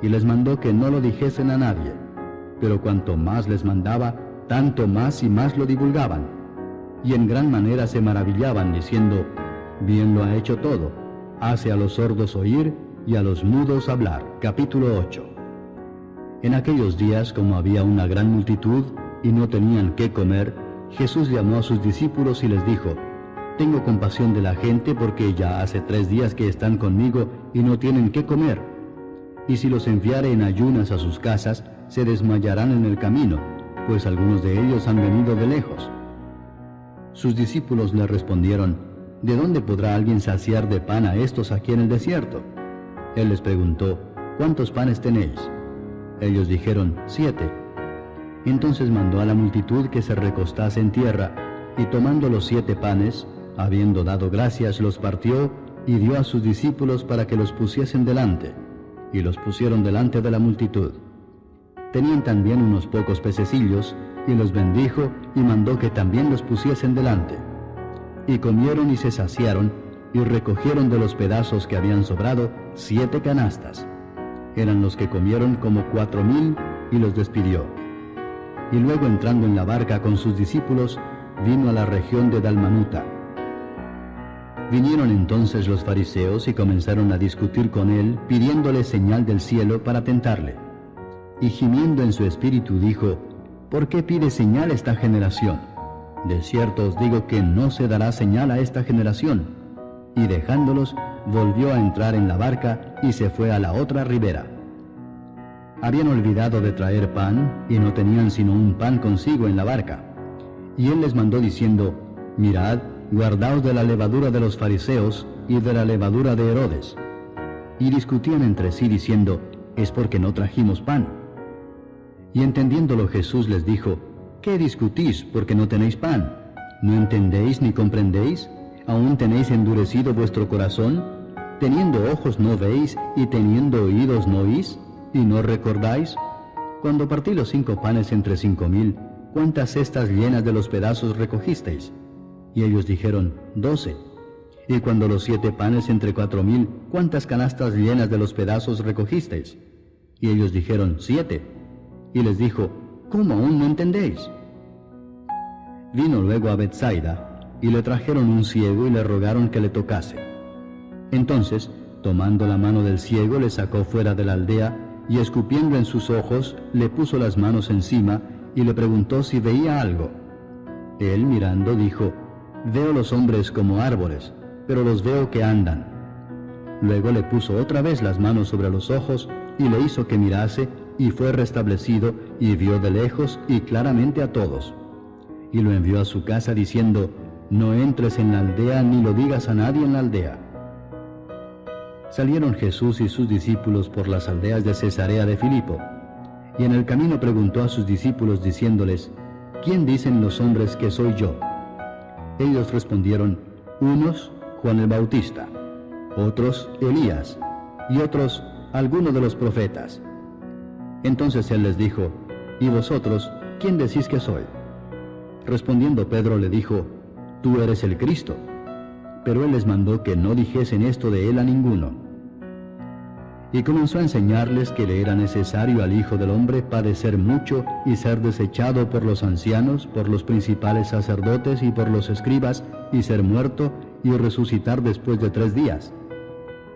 Y les mandó que no lo dijesen a nadie, pero cuanto más les mandaba, tanto más y más lo divulgaban. Y en gran manera se maravillaban, diciendo, bien lo ha hecho todo, hace a los sordos oír y a los mudos hablar. Capítulo 8. En aquellos días, como había una gran multitud, y no tenían qué comer, Jesús llamó a sus discípulos y les dijo: Tengo compasión de la gente porque ya hace 3 días que están conmigo y no tienen qué comer. Y si los enviare en ayunas a sus casas, se desmayarán en el camino, pues algunos de ellos han venido de lejos. Sus discípulos le respondieron: ¿De dónde podrá alguien saciar de pan a estos aquí en el desierto? Él les preguntó: ¿Cuántos panes tenéis? Ellos dijeron: 7. Entonces mandó a la multitud que se recostase en tierra, y tomando los 7 panes, habiendo dado gracias, los partió y dio a sus discípulos para que los pusiesen delante, y los pusieron delante de la multitud. Tenían también unos pocos pececillos, y los bendijo y mandó que también los pusiesen delante. Y comieron y se saciaron, y recogieron de los pedazos que habían sobrado 7 canastas. Eran los que comieron como 4,000, y los despidió. Y luego, entrando en la barca con sus discípulos, vino a la región de Dalmanuta. Vinieron entonces los fariseos y comenzaron a discutir con él, pidiéndole señal del cielo para tentarle. Y gimiendo en su espíritu dijo: ¿Por qué pide señal esta generación? De cierto os digo que no se dará señal a esta generación. Y dejándolos, volvió a entrar en la barca y se fue a la otra ribera. Habían olvidado de traer pan, y no tenían sino un pan consigo en la barca. Y él les mandó diciendo: Mirad, guardaos de la levadura de los fariseos y de la levadura de Herodes. Y discutían entre sí diciendo: Es porque no trajimos pan. Y entendiéndolo Jesús les dijo: ¿Qué discutís porque no tenéis pan? ¿No entendéis ni comprendéis? ¿Aún tenéis endurecido vuestro corazón? ¿Teniendo ojos no veis, y teniendo oídos no oís? ¿Y no recordáis? Cuando partí los 5 panes entre 5,000, ¿cuántas cestas llenas de los pedazos recogisteis? Y ellos dijeron: 12. Y cuando los 7 panes entre 4,000, ¿cuántas canastas llenas de los pedazos recogisteis? Y ellos dijeron: 7. Y les dijo: ¿Cómo aún no entendéis? Vino luego a Betsaida, y le trajeron un ciego y le rogaron que le tocase. Entonces, tomando la mano del ciego, le sacó fuera de la aldea, y escupiendo en sus ojos, le puso las manos encima, y le preguntó si veía algo. Él, mirando, dijo: Veo los hombres como árboles, pero los veo que andan. Luego le puso otra vez las manos sobre los ojos, y le hizo que mirase, y fue restablecido, y vio de lejos y claramente a todos. Y lo envió a su casa diciendo: No entres en la aldea, ni lo digas a nadie en la aldea. Salieron Jesús y sus discípulos por las aldeas de Cesarea de Filipo, y en el camino preguntó a sus discípulos diciéndoles: ¿Quién dicen los hombres que soy yo? Ellos respondieron: unos, Juan el Bautista; otros, Elías; y otros, alguno de los profetas. Entonces él les dijo: ¿Y vosotros, quién decís que soy? Respondiendo Pedro le dijo: Tú eres el Cristo. Pero él les mandó que no dijesen esto de él a ninguno. Y comenzó a enseñarles que le era necesario al Hijo del Hombre padecer mucho y ser desechado por los ancianos, por los principales sacerdotes y por los escribas, y ser muerto y resucitar después de 3 días.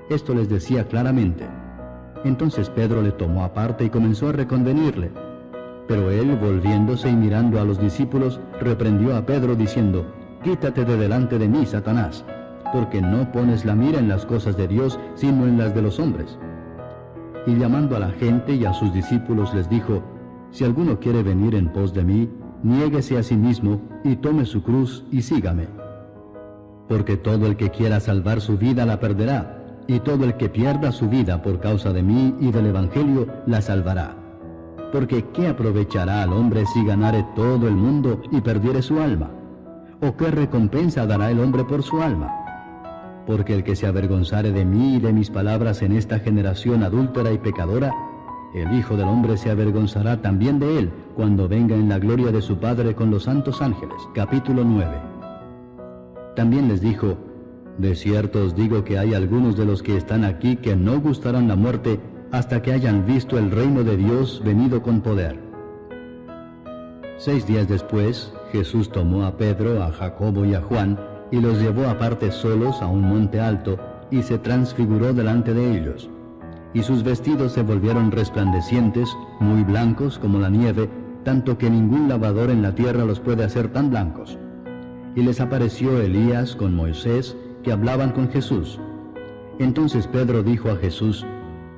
Esto les decía claramente. Entonces Pedro le tomó aparte y comenzó a reconvenirle. Pero él, volviéndose y mirando a los discípulos, reprendió a Pedro diciendo: Quítate de delante de mí, Satanás, porque no pones la mira en las cosas de Dios, sino en las de los hombres. Y llamando a la gente y a sus discípulos les dijo: Si alguno quiere venir en pos de mí, niéguese a sí mismo, y tome su cruz, y sígame. Porque todo el que quiera salvar su vida la perderá, y todo el que pierda su vida por causa de mí y del Evangelio la salvará. Porque ¿qué aprovechará al hombre si ganare todo el mundo y perdiere su alma? ¿O qué recompensa dará el hombre por su alma? Porque el que se avergonzare de mí y de mis palabras en esta generación adúltera y pecadora, el Hijo del Hombre se avergonzará también de él, cuando venga en la gloria de su Padre con los santos ángeles. Capítulo 9. También les dijo: De cierto os digo que hay algunos de los que están aquí que no gustarán la muerte hasta que hayan visto el reino de Dios venido con poder. 6 días después, Jesús tomó a Pedro, a Jacobo y a Juan, y los llevó aparte solos a un monte alto, y se transfiguró delante de ellos. Y sus vestidos se volvieron resplandecientes, muy blancos como la nieve, tanto que ningún lavador en la tierra los puede hacer tan blancos. Y les apareció Elías con Moisés, que hablaban con Jesús. Entonces Pedro dijo a Jesús: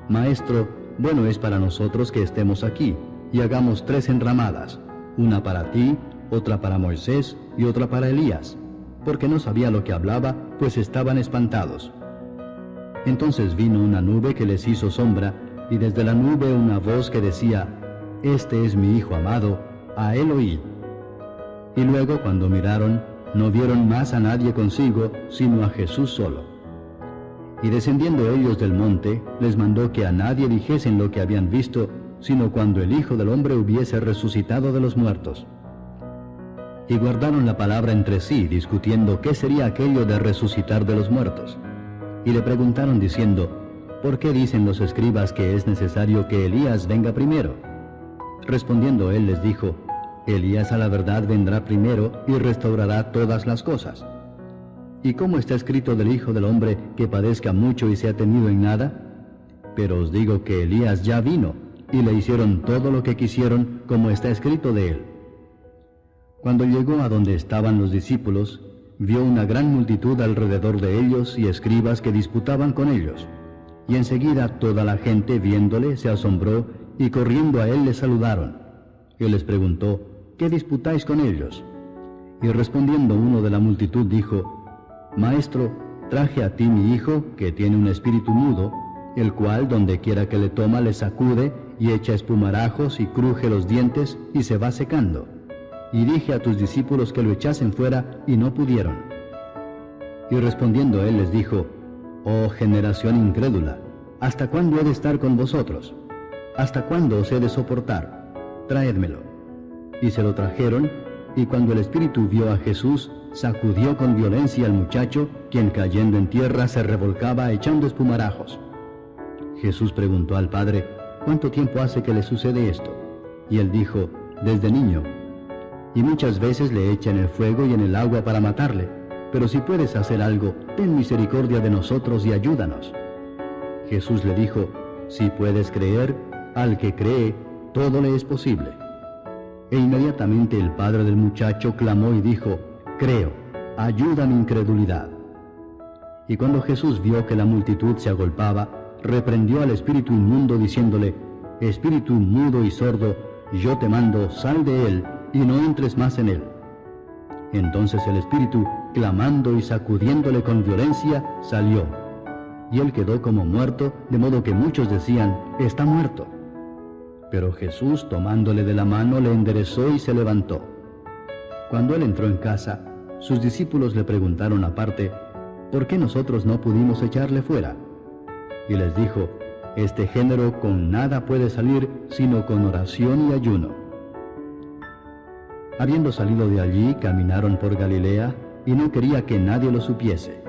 Maestro, bueno es para nosotros que estemos aquí, y hagamos 3 enramadas, una para ti, otra para Moisés y otra para Elías, porque no sabía lo que hablaba, pues estaban espantados. Entonces vino una nube que les hizo sombra, y desde la nube una voz que decía: Este es mi Hijo amado, a él oíd. Y luego, cuando miraron, no vieron más a nadie consigo, sino a Jesús solo. Y descendiendo ellos del monte, les mandó que a nadie dijesen lo que habían visto, sino cuando el Hijo del Hombre hubiese resucitado de los muertos. Y guardaron la palabra entre sí, discutiendo qué sería aquello de resucitar de los muertos. Y le preguntaron diciendo: ¿Por qué dicen los escribas que es necesario que Elías venga primero? Respondiendo él les dijo: Elías a la verdad vendrá primero y restaurará todas las cosas. ¿Y cómo está escrito del Hijo del Hombre que padezca mucho y sea tenido en nada? Pero os digo que Elías ya vino, y le hicieron todo lo que quisieron, como está escrito de él. Cuando llegó a donde estaban los discípulos, vio una gran multitud alrededor de ellos y escribas que disputaban con ellos. Y enseguida toda la gente, viéndole, se asombró, y corriendo a él le saludaron. Y les preguntó: ¿Qué disputáis con ellos? Y respondiendo uno de la multitud dijo: Maestro, traje a ti mi hijo, que tiene un espíritu mudo, el cual donde quiera que le toma le sacude, y echa espumarajos, y cruje los dientes, y se va secando. Y dije a tus discípulos que lo echasen fuera, y no pudieron. Y respondiendo él les dijo: Oh generación incrédula, ¿hasta cuándo he de estar con vosotros? ¿Hasta cuándo os he de soportar? Traédmelo. Y se lo trajeron, y cuando el espíritu vio a Jesús, sacudió con violencia al muchacho, quien cayendo en tierra se revolcaba echando espumarajos. Jesús preguntó al padre: ¿Cuánto tiempo hace que le sucede esto? Y él dijo: Desde niño. Y muchas veces le echa en el fuego y en el agua para matarle. Pero si puedes hacer algo, ten misericordia de nosotros y ayúdanos. Jesús le dijo: Si puedes creer, al que cree, todo le es posible. E inmediatamente el padre del muchacho clamó y dijo: Creo, ayuda mi incredulidad. Y cuando Jesús vio que la multitud se agolpaba, reprendió al espíritu inmundo diciéndole: Espíritu mudo y sordo, yo te mando, sal de él, y no entres más en él. Entonces el espíritu, clamando y sacudiéndole con violencia, salió. Y él quedó como muerto, de modo que muchos decían: Está muerto. Pero Jesús, tomándole de la mano, le enderezó y se levantó. Cuando él entró en casa, sus discípulos le preguntaron aparte: ¿Por qué nosotros no pudimos echarle fuera? Y les dijo: Este género con nada puede salir, sino con oración y ayuno. Habiendo salido de allí, caminaron por Galilea, y no quería que nadie lo supiese,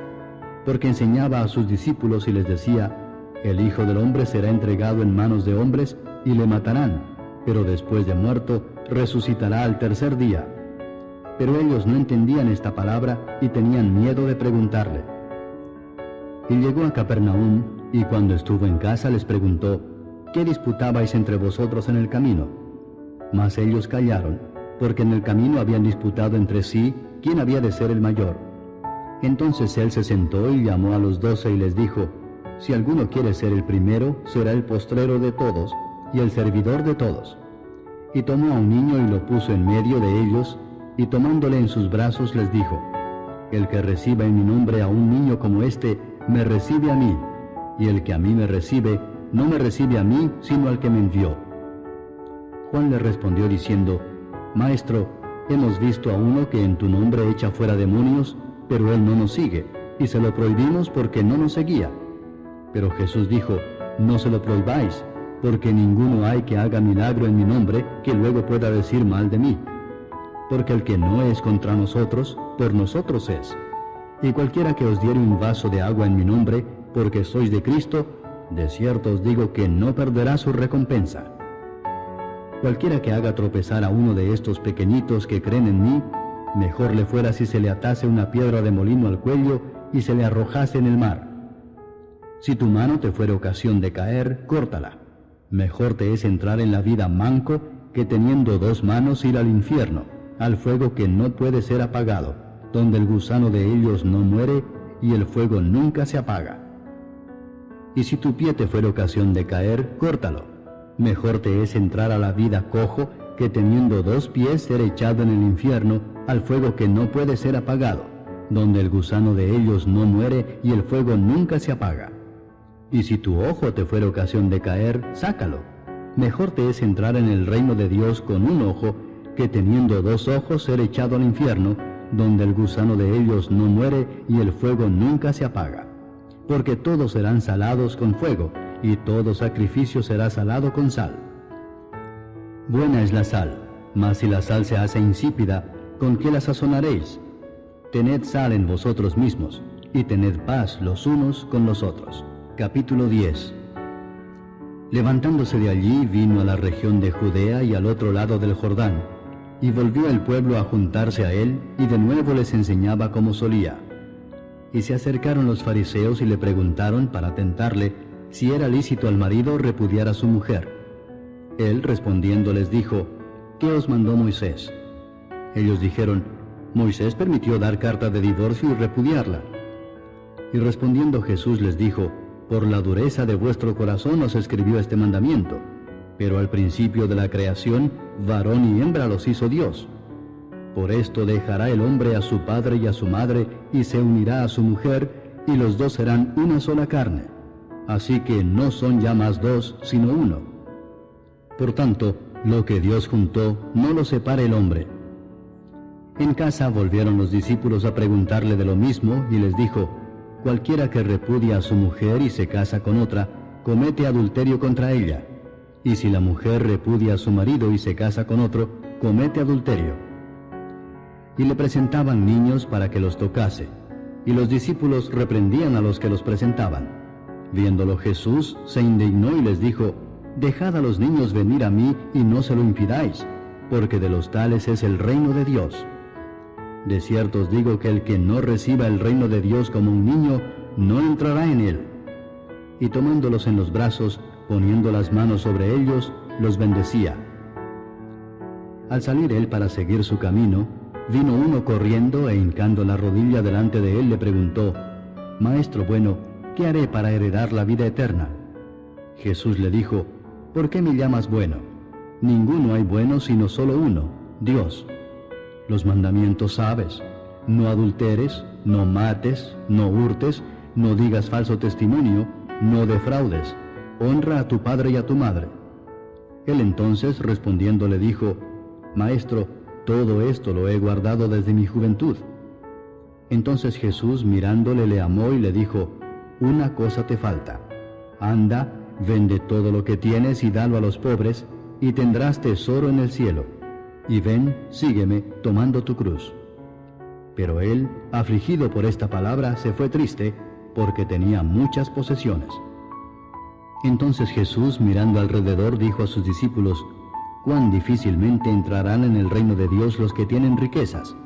porque enseñaba a sus discípulos y les decía: El Hijo del Hombre será entregado en manos de hombres, y le matarán, pero después de muerto, resucitará al tercer día. Pero ellos no entendían esta palabra, y tenían miedo de preguntarle. Y llegó a Capernaum, y cuando estuvo en casa les preguntó: ¿Qué disputabais entre vosotros en el camino? Mas ellos callaron, porque en el camino habían disputado entre sí quién había de ser el mayor. Entonces él se sentó y llamó a los 12 y les dijo: Si alguno quiere ser el primero, será el postrero de todos, y el servidor de todos. Y tomó a un niño y lo puso en medio de ellos, y tomándole en sus brazos les dijo: El que reciba en mi nombre a un niño como este, me recibe a mí, y el que a mí me recibe, no me recibe a mí, sino al que me envió. Juan le respondió diciendo: Maestro, hemos visto a uno que en tu nombre echa fuera demonios, pero él no nos sigue, y se lo prohibimos porque no nos seguía. Pero Jesús dijo: No se lo prohibáis, porque ninguno hay que haga milagro en mi nombre que luego pueda decir mal de mí. Porque el que no es contra nosotros, por nosotros es. Y cualquiera que os diere un vaso de agua en mi nombre, porque sois de Cristo, de cierto os digo que no perderá su recompensa. Cualquiera que haga tropezar a uno de estos pequeñitos que creen en mí, mejor le fuera si se le atase una piedra de molino al cuello y se le arrojase en el mar. Si tu mano te fuere ocasión de caer, córtala. Mejor te es entrar en la vida manco que teniendo 2 manos ir al infierno, al fuego que no puede ser apagado, donde el gusano de ellos no muere y el fuego nunca se apaga. Y si tu pie te fuera ocasión de caer, córtalo. Mejor te es entrar a la vida cojo que teniendo 2 pies ser echado en el infierno, al fuego que no puede ser apagado, donde el gusano de ellos no muere y el fuego nunca se apaga. Y si tu ojo te fuera ocasión de caer, sácalo. Mejor te es entrar en el reino de Dios con un ojo, que teniendo 2 ojos ser echado al infierno, donde el gusano de ellos no muere y el fuego nunca se apaga. Porque todos serán salados con fuego, y todo sacrificio será salado con sal. Buena es la sal, mas si la sal se hace insípida, ¿con qué la sazonaréis? Tened sal en vosotros mismos, y tened paz los unos con los otros. Capítulo 10. Levantándose de allí, vino a la región de Judea y al otro lado del Jordán, y volvió el pueblo a juntarse a él, y de nuevo les enseñaba como solía. Y se acercaron los fariseos y le preguntaron para tentarle si era lícito al marido repudiar a su mujer. Él respondiendo les dijo: ¿Qué os mandó Moisés? Ellos dijeron: Moisés permitió dar carta de divorcio y repudiarla. Y respondiendo Jesús les dijo: Por la dureza de vuestro corazón os escribió este mandamiento, pero al principio de la creación, varón y hembra los hizo Dios. Por esto dejará el hombre a su padre y a su madre, y se unirá a su mujer, y los 2 serán una sola carne. Así que no son ya más 2, sino 1. Por tanto, lo que Dios juntó, no lo separe el hombre. En casa volvieron los discípulos a preguntarle de lo mismo, y les dijo: Cualquiera que repudia a su mujer y se casa con otra, comete adulterio contra ella. Y si la mujer repudia a su marido y se casa con otro, comete adulterio. Y le presentaban niños para que los tocase, y los discípulos reprendían a los que los presentaban. Viéndolo Jesús, se indignó y les dijo: Dejad a los niños venir a mí y no se lo impidáis, porque de los tales es el reino de Dios. De cierto os digo que el que no reciba el reino de Dios como un niño, no entrará en él. Y tomándolos en los brazos, poniendo las manos sobre ellos, los bendecía. Al salir él para seguir su camino, vino uno corriendo e hincando la rodilla delante de él le preguntó: Maestro bueno, ¿qué haré para heredar la vida eterna? Jesús le dijo: ¿Por qué me llamas bueno? Ninguno hay bueno sino solo uno, Dios. Los mandamientos sabes: no adulteres, no mates, no hurtes, no digas falso testimonio, no defraudes, honra a tu padre y a tu madre. Él entonces respondiendo le dijo: Maestro, todo esto lo he guardado desde mi juventud. Entonces Jesús mirándole le amó y le dijo: Una cosa te falta. Anda, vende todo lo que tienes y dalo a los pobres, y tendrás tesoro en el cielo. Y ven, sígueme, tomando tu cruz. Pero él, afligido por esta palabra, se fue triste, porque tenía muchas posesiones. Entonces Jesús, mirando alrededor, dijo a sus discípulos: cuán difícilmente entrarán en el reino de Dios los que tienen riquezas.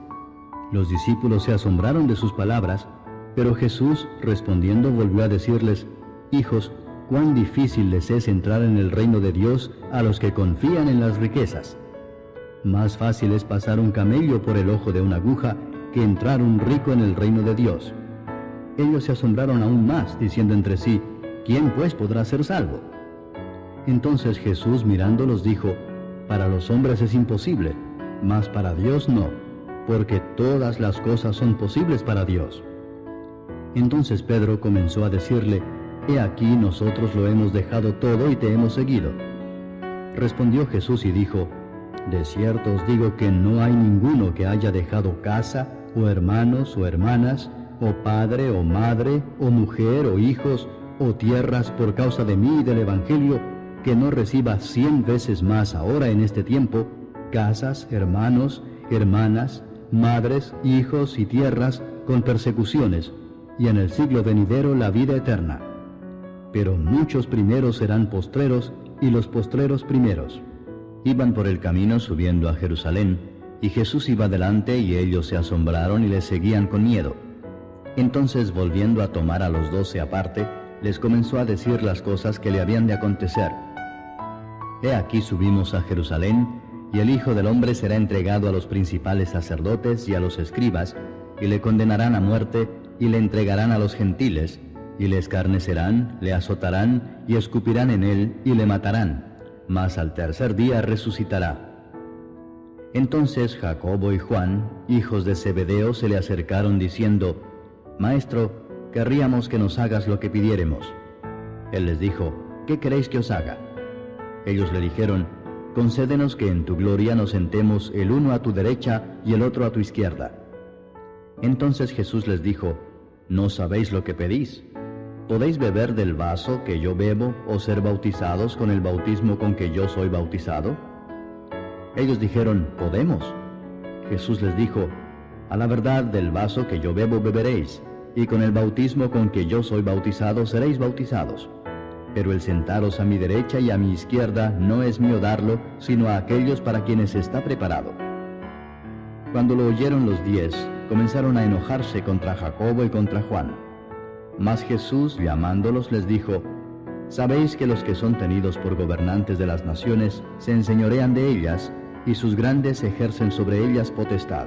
Los discípulos se asombraron de sus palabras, pero Jesús, respondiendo, volvió a decirles: hijos, cuán difícil les es entrar en el reino de Dios a los que confían en las riquezas. Más fácil es pasar un camello por el ojo de una aguja que entrar un rico en el reino de Dios. Ellos se asombraron aún más, diciendo entre sí: ¿quién pues podrá ser salvo? Entonces Jesús mirándolos dijo: para los hombres es imposible, mas para Dios no, porque todas las cosas son posibles para Dios. Entonces Pedro comenzó a decirle: he aquí nosotros lo hemos dejado todo y te hemos seguido. Respondió Jesús y dijo: de cierto os digo que no hay ninguno que haya dejado casa, o hermanos, o hermanas, o padre, o madre, o mujer, o hijos, o tierras por causa de mí y del Evangelio, que no reciba 100 veces más ahora en este tiempo, casas, hermanos, hermanas, madres, hijos y tierras, con persecuciones, y en el siglo venidero la vida eterna. Pero muchos primeros serán postreros, y los postreros primeros. Iban por el camino subiendo a Jerusalén, y Jesús iba delante, y ellos se asombraron y le seguían con miedo. Entonces, volviendo a tomar a los 12 aparte, les comenzó a decir las cosas que le habían de acontecer. He aquí subimos a Jerusalén, y el Hijo del Hombre será entregado a los principales sacerdotes y a los escribas, y le condenarán a muerte, y le entregarán a los gentiles, y le escarnecerán, le azotarán, y escupirán en él, y le matarán, mas al tercer día resucitará. Entonces Jacobo y Juan, hijos de Zebedeo, se le acercaron diciendo: Maestro, querríamos que nos hagas lo que pidiéremos. Él les dijo: ¿Qué queréis que os haga? Ellos le dijeron: Concédenos que en tu gloria nos sentemos el uno a tu derecha y el otro a tu izquierda. Entonces Jesús les dijo: ¿No sabéis lo que pedís? ¿Podéis beber del vaso que yo bebo o ser bautizados con el bautismo con que yo soy bautizado? Ellos dijeron: Podemos. Jesús les dijo: A la verdad, del vaso que yo bebo beberéis, y con el bautismo con que yo soy bautizado seréis bautizados. Pero el sentaros a mi derecha y a mi izquierda no es mío darlo, sino a aquellos para quienes está preparado. Cuando lo oyeron los 10, comenzaron a enojarse contra Jacobo y contra Juan. Mas Jesús, llamándolos, les dijo: Sabéis que los que son tenidos por gobernantes de las naciones se enseñorean de ellas, y sus grandes ejercen sobre ellas potestad.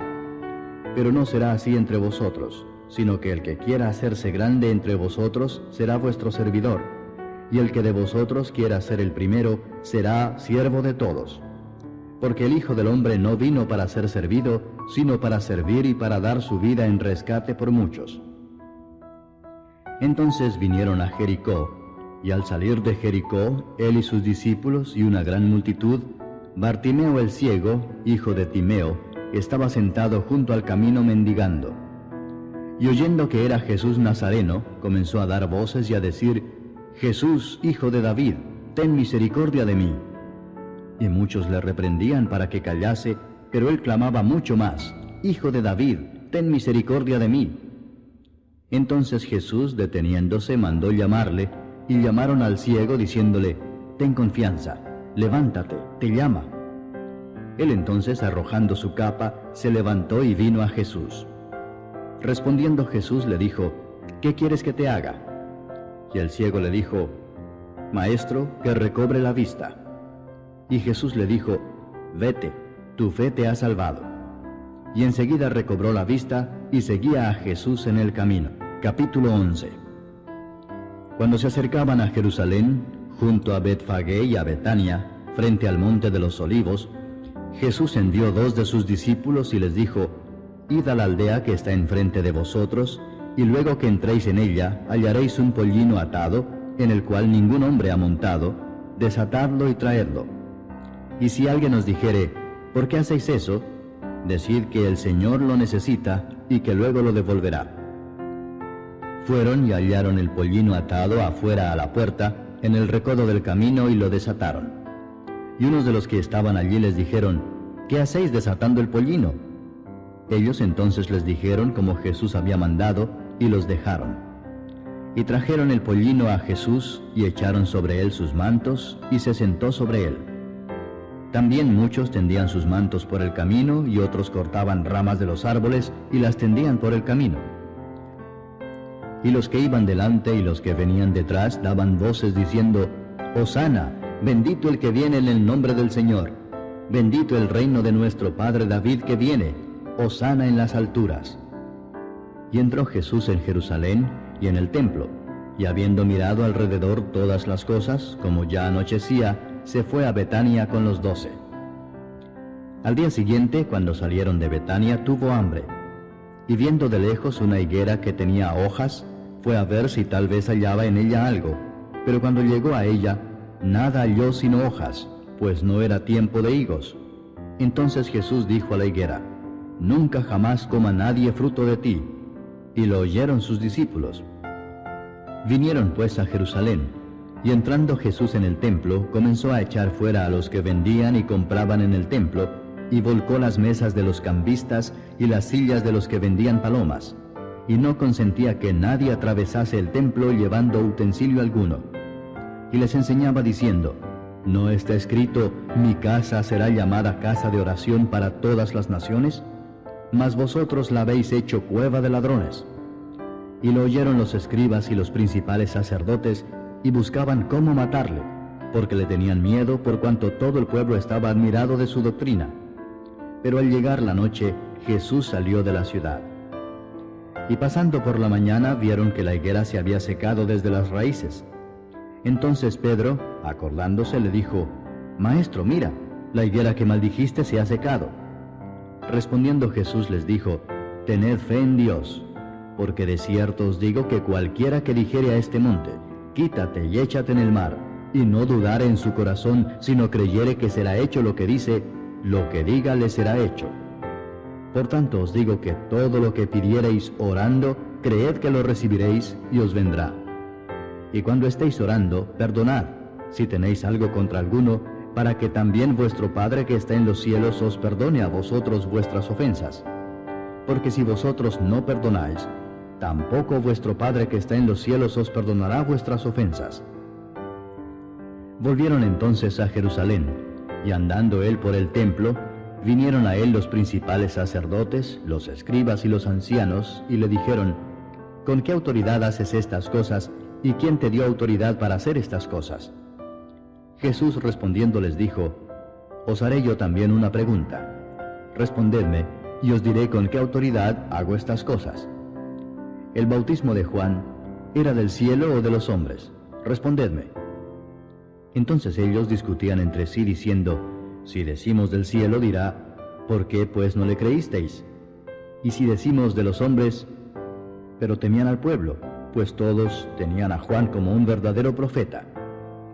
Pero no será así entre vosotros, sino que el que quiera hacerse grande entre vosotros será vuestro servidor, y el que de vosotros quiera ser el primero será siervo de todos. Porque el Hijo del Hombre no vino para ser servido, sino para servir y para dar su vida en rescate por muchos. Entonces vinieron a Jericó, y al salir de Jericó, él y sus discípulos y una gran multitud, Bartimeo el ciego, hijo de Timeo, estaba sentado junto al camino mendigando. Y oyendo que era Jesús Nazareno, comenzó a dar voces y a decir: Jesús, hijo de David, ten misericordia de mí. Y muchos le reprendían para que callase, pero él clamaba mucho más: Hijo de David, ten misericordia de mí. Entonces Jesús, deteniéndose, mandó llamarle, y llamaron al ciego diciéndole: Ten confianza, levántate, te llama. Él entonces, arrojando su capa, se levantó y vino a Jesús. Respondiendo Jesús le dijo: ¿Qué quieres que te haga? Y el ciego le dijo: Maestro, que recobre la vista. Y Jesús le dijo: Vete, tu fe te ha salvado. Y enseguida recobró la vista y seguía a Jesús en el camino. Capítulo 11. Cuando se acercaban a Jerusalén, junto a Betfagé y a Betania, frente al monte de los Olivos, Jesús envió 2 de sus discípulos y les dijo: Id a la aldea que está enfrente de vosotros, y luego que entréis en ella, hallaréis un pollino atado, en el cual ningún hombre ha montado, desatadlo y traedlo. Y si alguien os dijere: ¿Por qué hacéis eso?, decid que el Señor lo necesita y que luego lo devolverá. Fueron y hallaron el pollino atado afuera a la puerta, en el recodo del camino, y lo desataron. Y unos de los que estaban allí les dijeron: ¿Qué hacéis desatando el pollino? Ellos entonces les dijeron como Jesús había mandado, y los dejaron. Y trajeron el pollino a Jesús, y echaron sobre él sus mantos, y se sentó sobre él. También muchos tendían sus mantos por el camino, y otros cortaban ramas de los árboles, y las tendían por el camino. Y los que iban delante y los que venían detrás daban voces diciendo: Hosana, bendito el que viene en el nombre del Señor, bendito el reino de nuestro padre David que viene, Hosana en las alturas. Y entró Jesús en Jerusalén y en el templo, y habiendo mirado alrededor todas las cosas, como ya anochecía, se fue a Betania con los 12. Al día siguiente, cuando salieron de Betania, tuvo hambre, y viendo de lejos una higuera que tenía hojas, fue a ver si tal vez hallaba en ella algo, pero cuando llegó a ella, nada halló sino hojas, pues no era tiempo de higos. Entonces Jesús dijo a la higuera: Nunca jamás coma nadie fruto de ti. Y lo oyeron sus discípulos. Vinieron pues a Jerusalén, y entrando Jesús en el templo, comenzó a echar fuera a los que vendían y compraban en el templo, y volcó las mesas de los cambistas y las sillas de los que vendían palomas, y no consentía que nadie atravesase el templo llevando utensilio alguno. Y les enseñaba diciendo: ¿No está escrito: mi casa será llamada casa de oración para todas las naciones? Mas vosotros la habéis hecho cueva de ladrones. Y lo oyeron los escribas y los principales sacerdotes, y buscaban cómo matarle, porque le tenían miedo por cuanto todo el pueblo estaba admirado de su doctrina. Pero al llegar la noche, Jesús salió de la ciudad. Y pasando por la mañana vieron que la higuera se había secado desde las raíces. Entonces Pedro, acordándose, le dijo: Maestro, mira, la higuera que maldijiste se ha secado. Respondiendo Jesús les dijo: Tened fe en Dios, porque de cierto os digo que cualquiera que dijere a este monte: Quítate y échate en el mar, y no dudare en su corazón, sino creyere que será hecho lo que dice, lo que diga le será hecho. Por tanto os digo que todo lo que pidiereis orando, creed que lo recibiréis y os vendrá. Y cuando estéis orando, perdonad, si tenéis algo contra alguno, para que también vuestro Padre que está en los cielos os perdone a vosotros vuestras ofensas. Porque si vosotros no perdonáis, tampoco vuestro Padre que está en los cielos os perdonará vuestras ofensas. Volvieron entonces a Jerusalén, y andando él por el templo, vinieron a él los principales sacerdotes, los escribas y los ancianos, y le dijeron: ¿Con qué autoridad haces estas cosas, y quién te dio autoridad para hacer estas cosas? Jesús respondiendo les dijo: Os haré yo también una pregunta. Respondedme, y os diré con qué autoridad hago estas cosas. ¿El bautismo de Juan era del cielo o de los hombres? Respondedme. Entonces ellos discutían entre sí diciendo: Si decimos del cielo, dirá: ¿Por qué pues no le creísteis? Y si decimos de los hombres, pero temían al pueblo, pues todos tenían a Juan como un verdadero profeta.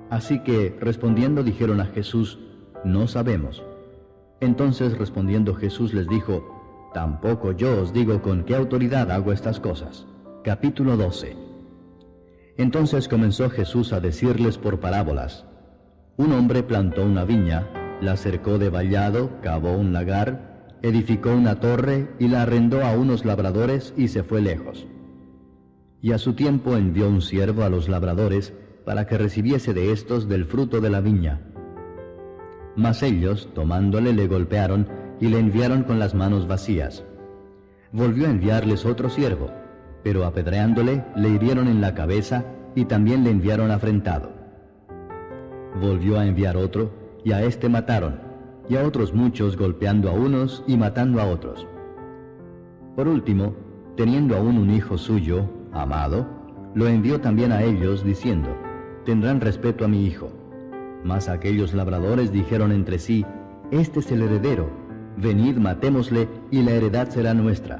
Así que, respondiendo, dijeron a Jesús: No sabemos. Entonces respondiendo Jesús les dijo: Tampoco yo os digo con qué autoridad hago estas cosas. Capítulo 12. Entonces comenzó Jesús a decirles por parábolas: Un hombre plantó una viña, la cercó de vallado, cavó un lagar, edificó una torre y la arrendó a unos labradores y se fue lejos. Y a su tiempo envió un siervo a los labradores para que recibiese de éstos del fruto de la viña. Mas ellos, tomándole, le golpearon y le enviaron con las manos vacías. Volvió a enviarles otro siervo, pero apedreándole, le hirieron en la cabeza y también le enviaron afrentado. Volvió a enviar otro, y a éste mataron, y a otros muchos, golpeando a unos y matando a otros. Por último, teniendo aún un hijo suyo, amado, lo envió también a ellos, diciendo: Tendrán respeto a mi hijo. Mas aquellos labradores dijeron entre sí: Este es el heredero, venid, matémosle, y la heredad será nuestra.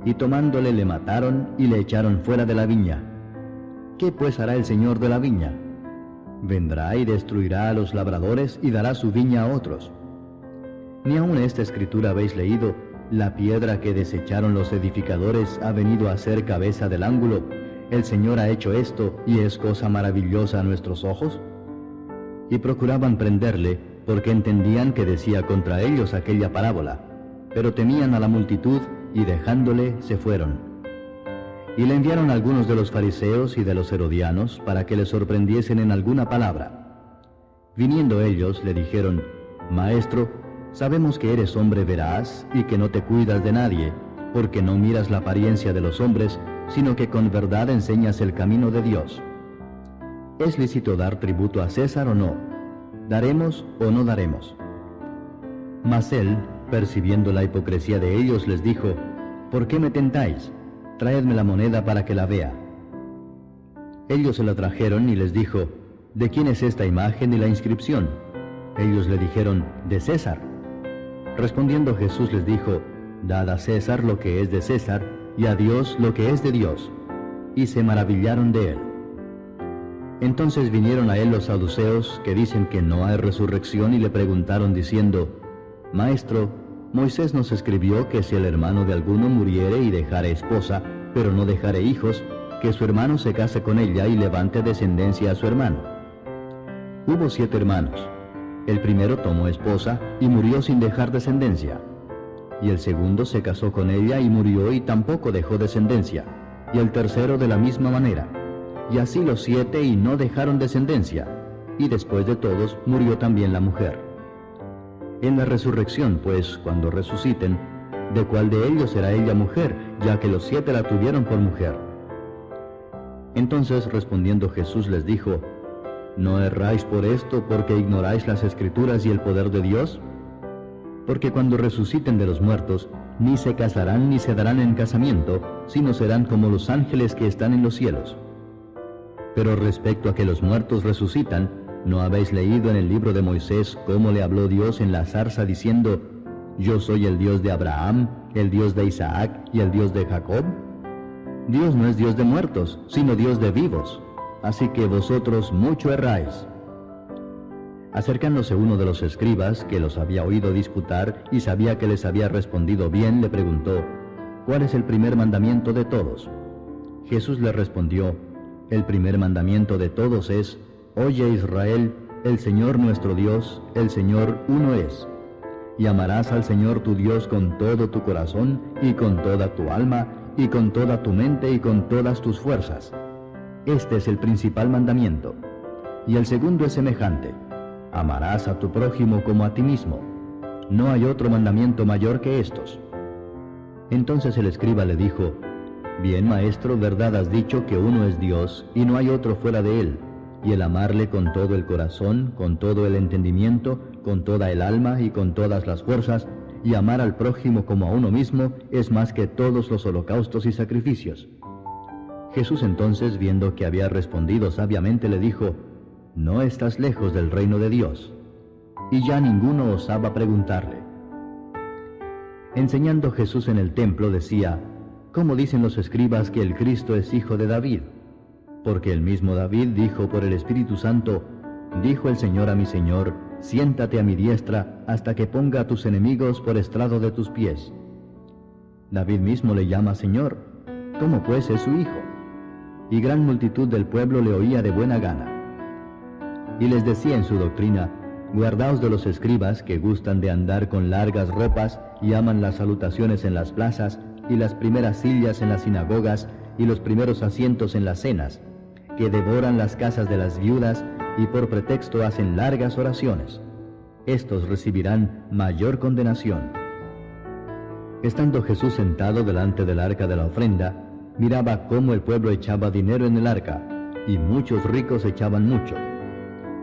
Y tomándole le mataron y le echaron fuera de la viña. ¿Qué pues hará el señor de la viña? Vendrá y destruirá a los labradores y dará su viña a otros. Ni aun esta escritura habéis leído: la piedra que desecharon los edificadores ha venido a ser cabeza del ángulo. El Señor ha hecho esto, y es cosa maravillosa a nuestros ojos. Y procuraban prenderle, porque entendían que decía contra ellos aquella parábola, pero temían a la multitud, y dejándole se fueron. Y le enviaron algunos de los fariseos y de los herodianos, para que le sorprendiesen en alguna palabra. Viniendo ellos, le dijeron: Maestro, sabemos que eres hombre veraz, y que no te cuidas de nadie, porque no miras la apariencia de los hombres, sino que con verdad enseñas el camino de Dios. ¿Es lícito dar tributo a César o no? ¿Daremos o no daremos? Mas él, percibiendo la hipocresía de ellos, les dijo: ¿Por qué me tentáis? Traedme la moneda para que la vea. Ellos se la trajeron y les dijo: ¿De quién es esta imagen y la inscripción? Ellos le dijeron: de César. Respondiendo Jesús les dijo: Dad a César lo que es de César, y a Dios lo que es de Dios. Y se maravillaron de él. Entonces vinieron a él los saduceos, que dicen que no hay resurrección, y le preguntaron diciendo: Maestro, Moisés nos escribió que si el hermano de alguno muriere y dejare esposa, pero no dejare hijos, que su hermano se case con ella y levante descendencia a su hermano. Hubo 7 hermanos. El primero tomó esposa y murió sin dejar descendencia. Y el segundo se casó con ella y murió y tampoco dejó descendencia. Y el tercero de la misma manera. Y así los 7 y no dejaron descendencia. Y después de todos murió también la mujer. En la resurrección, pues, cuando resuciten, ¿de cuál de ellos será ella mujer, ya que los 7 la tuvieron por mujer? Entonces respondiendo Jesús les dijo: ¿No erráis por esto porque ignoráis las Escrituras y el poder de Dios? Porque cuando resuciten de los muertos, ni se casarán ni se darán en casamiento, sino serán como los ángeles que están en los cielos. Pero respecto a que los muertos resucitan, ¿no habéis leído en el libro de Moisés cómo le habló Dios en la zarza diciendo: Yo soy el Dios de Abraham, el Dios de Isaac y el Dios de Jacob? Dios no es Dios de muertos, sino Dios de vivos. Así que vosotros mucho erráis. Acercándose uno de los escribas, que los había oído disputar y sabía que les había respondido bien, le preguntó: ¿Cuál es el primer mandamiento de todos? Jesús le respondió: El primer mandamiento de todos es: Oye Israel, el Señor nuestro Dios, el Señor uno es. Y amarás al Señor tu Dios con todo tu corazón, y con toda tu alma, y con toda tu mente, y con todas tus fuerzas. Este es el principal mandamiento. Y el segundo es semejante: amarás a tu prójimo como a ti mismo. No hay otro mandamiento mayor que estos. Entonces el escriba le dijo: Bien, maestro, verdad has dicho que uno es Dios, y no hay otro fuera de él, y el amarle con todo el corazón, con todo el entendimiento, con toda el alma y con todas las fuerzas, y amar al prójimo como a uno mismo, es más que todos los holocaustos y sacrificios. Jesús entonces, viendo que había respondido sabiamente, le dijo: No estás lejos del reino de Dios. Y ya ninguno osaba preguntarle. Enseñando Jesús en el templo decía: ¿Cómo dicen los escribas que el Cristo es hijo de David? Porque el mismo David dijo por el Espíritu Santo: Dijo el Señor a mi Señor: Siéntate a mi diestra hasta que ponga a tus enemigos por estrado de tus pies. David mismo le llama Señor. ¿Cómo pues es su hijo? Y gran multitud del pueblo le oía de buena gana. Y les decía en su doctrina: Guardaos de los escribas que gustan de andar con largas ropas y aman las salutaciones en las plazas y las primeras sillas en las sinagogas y los primeros asientos en las cenas, que devoran las casas de las viudas y por pretexto hacen largas oraciones. Estos recibirán mayor condenación. Estando Jesús sentado delante del arca de la ofrenda, miraba cómo el pueblo echaba dinero en el arca, y muchos ricos echaban mucho.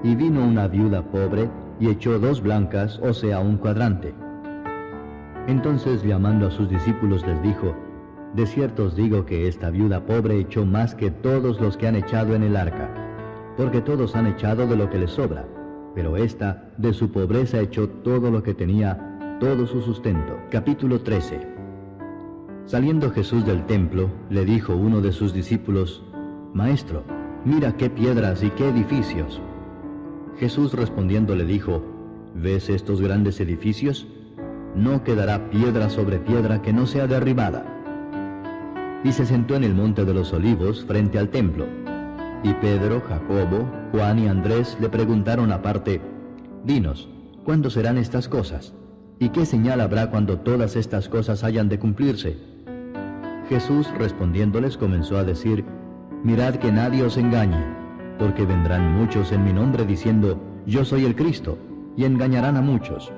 Y vino una viuda pobre, y echó 2 blancas, o sea, un cuadrante. Entonces, llamando a sus discípulos, les dijo: De cierto os digo que esta viuda pobre echó más que todos los que han echado en el arca, porque todos han echado de lo que les sobra, pero ésta de su pobreza echó todo lo que tenía, todo su sustento. Capítulo 13. Saliendo Jesús del templo, le dijo uno de sus discípulos: Maestro, mira qué piedras y qué edificios. Jesús respondiendo le dijo: ¿Ves estos grandes edificios? No quedará piedra sobre piedra que no sea derribada. Y se sentó en el monte de los Olivos frente al templo. Y Pedro, Jacobo, Juan y Andrés le preguntaron aparte: Dinos, ¿cuándo serán estas cosas? ¿Y qué señal habrá cuando todas estas cosas hayan de cumplirse? Jesús respondiéndoles comenzó a decir: Mirad que nadie os engañe, porque vendrán muchos en mi nombre diciendo: Yo soy el Cristo, y engañarán a muchos.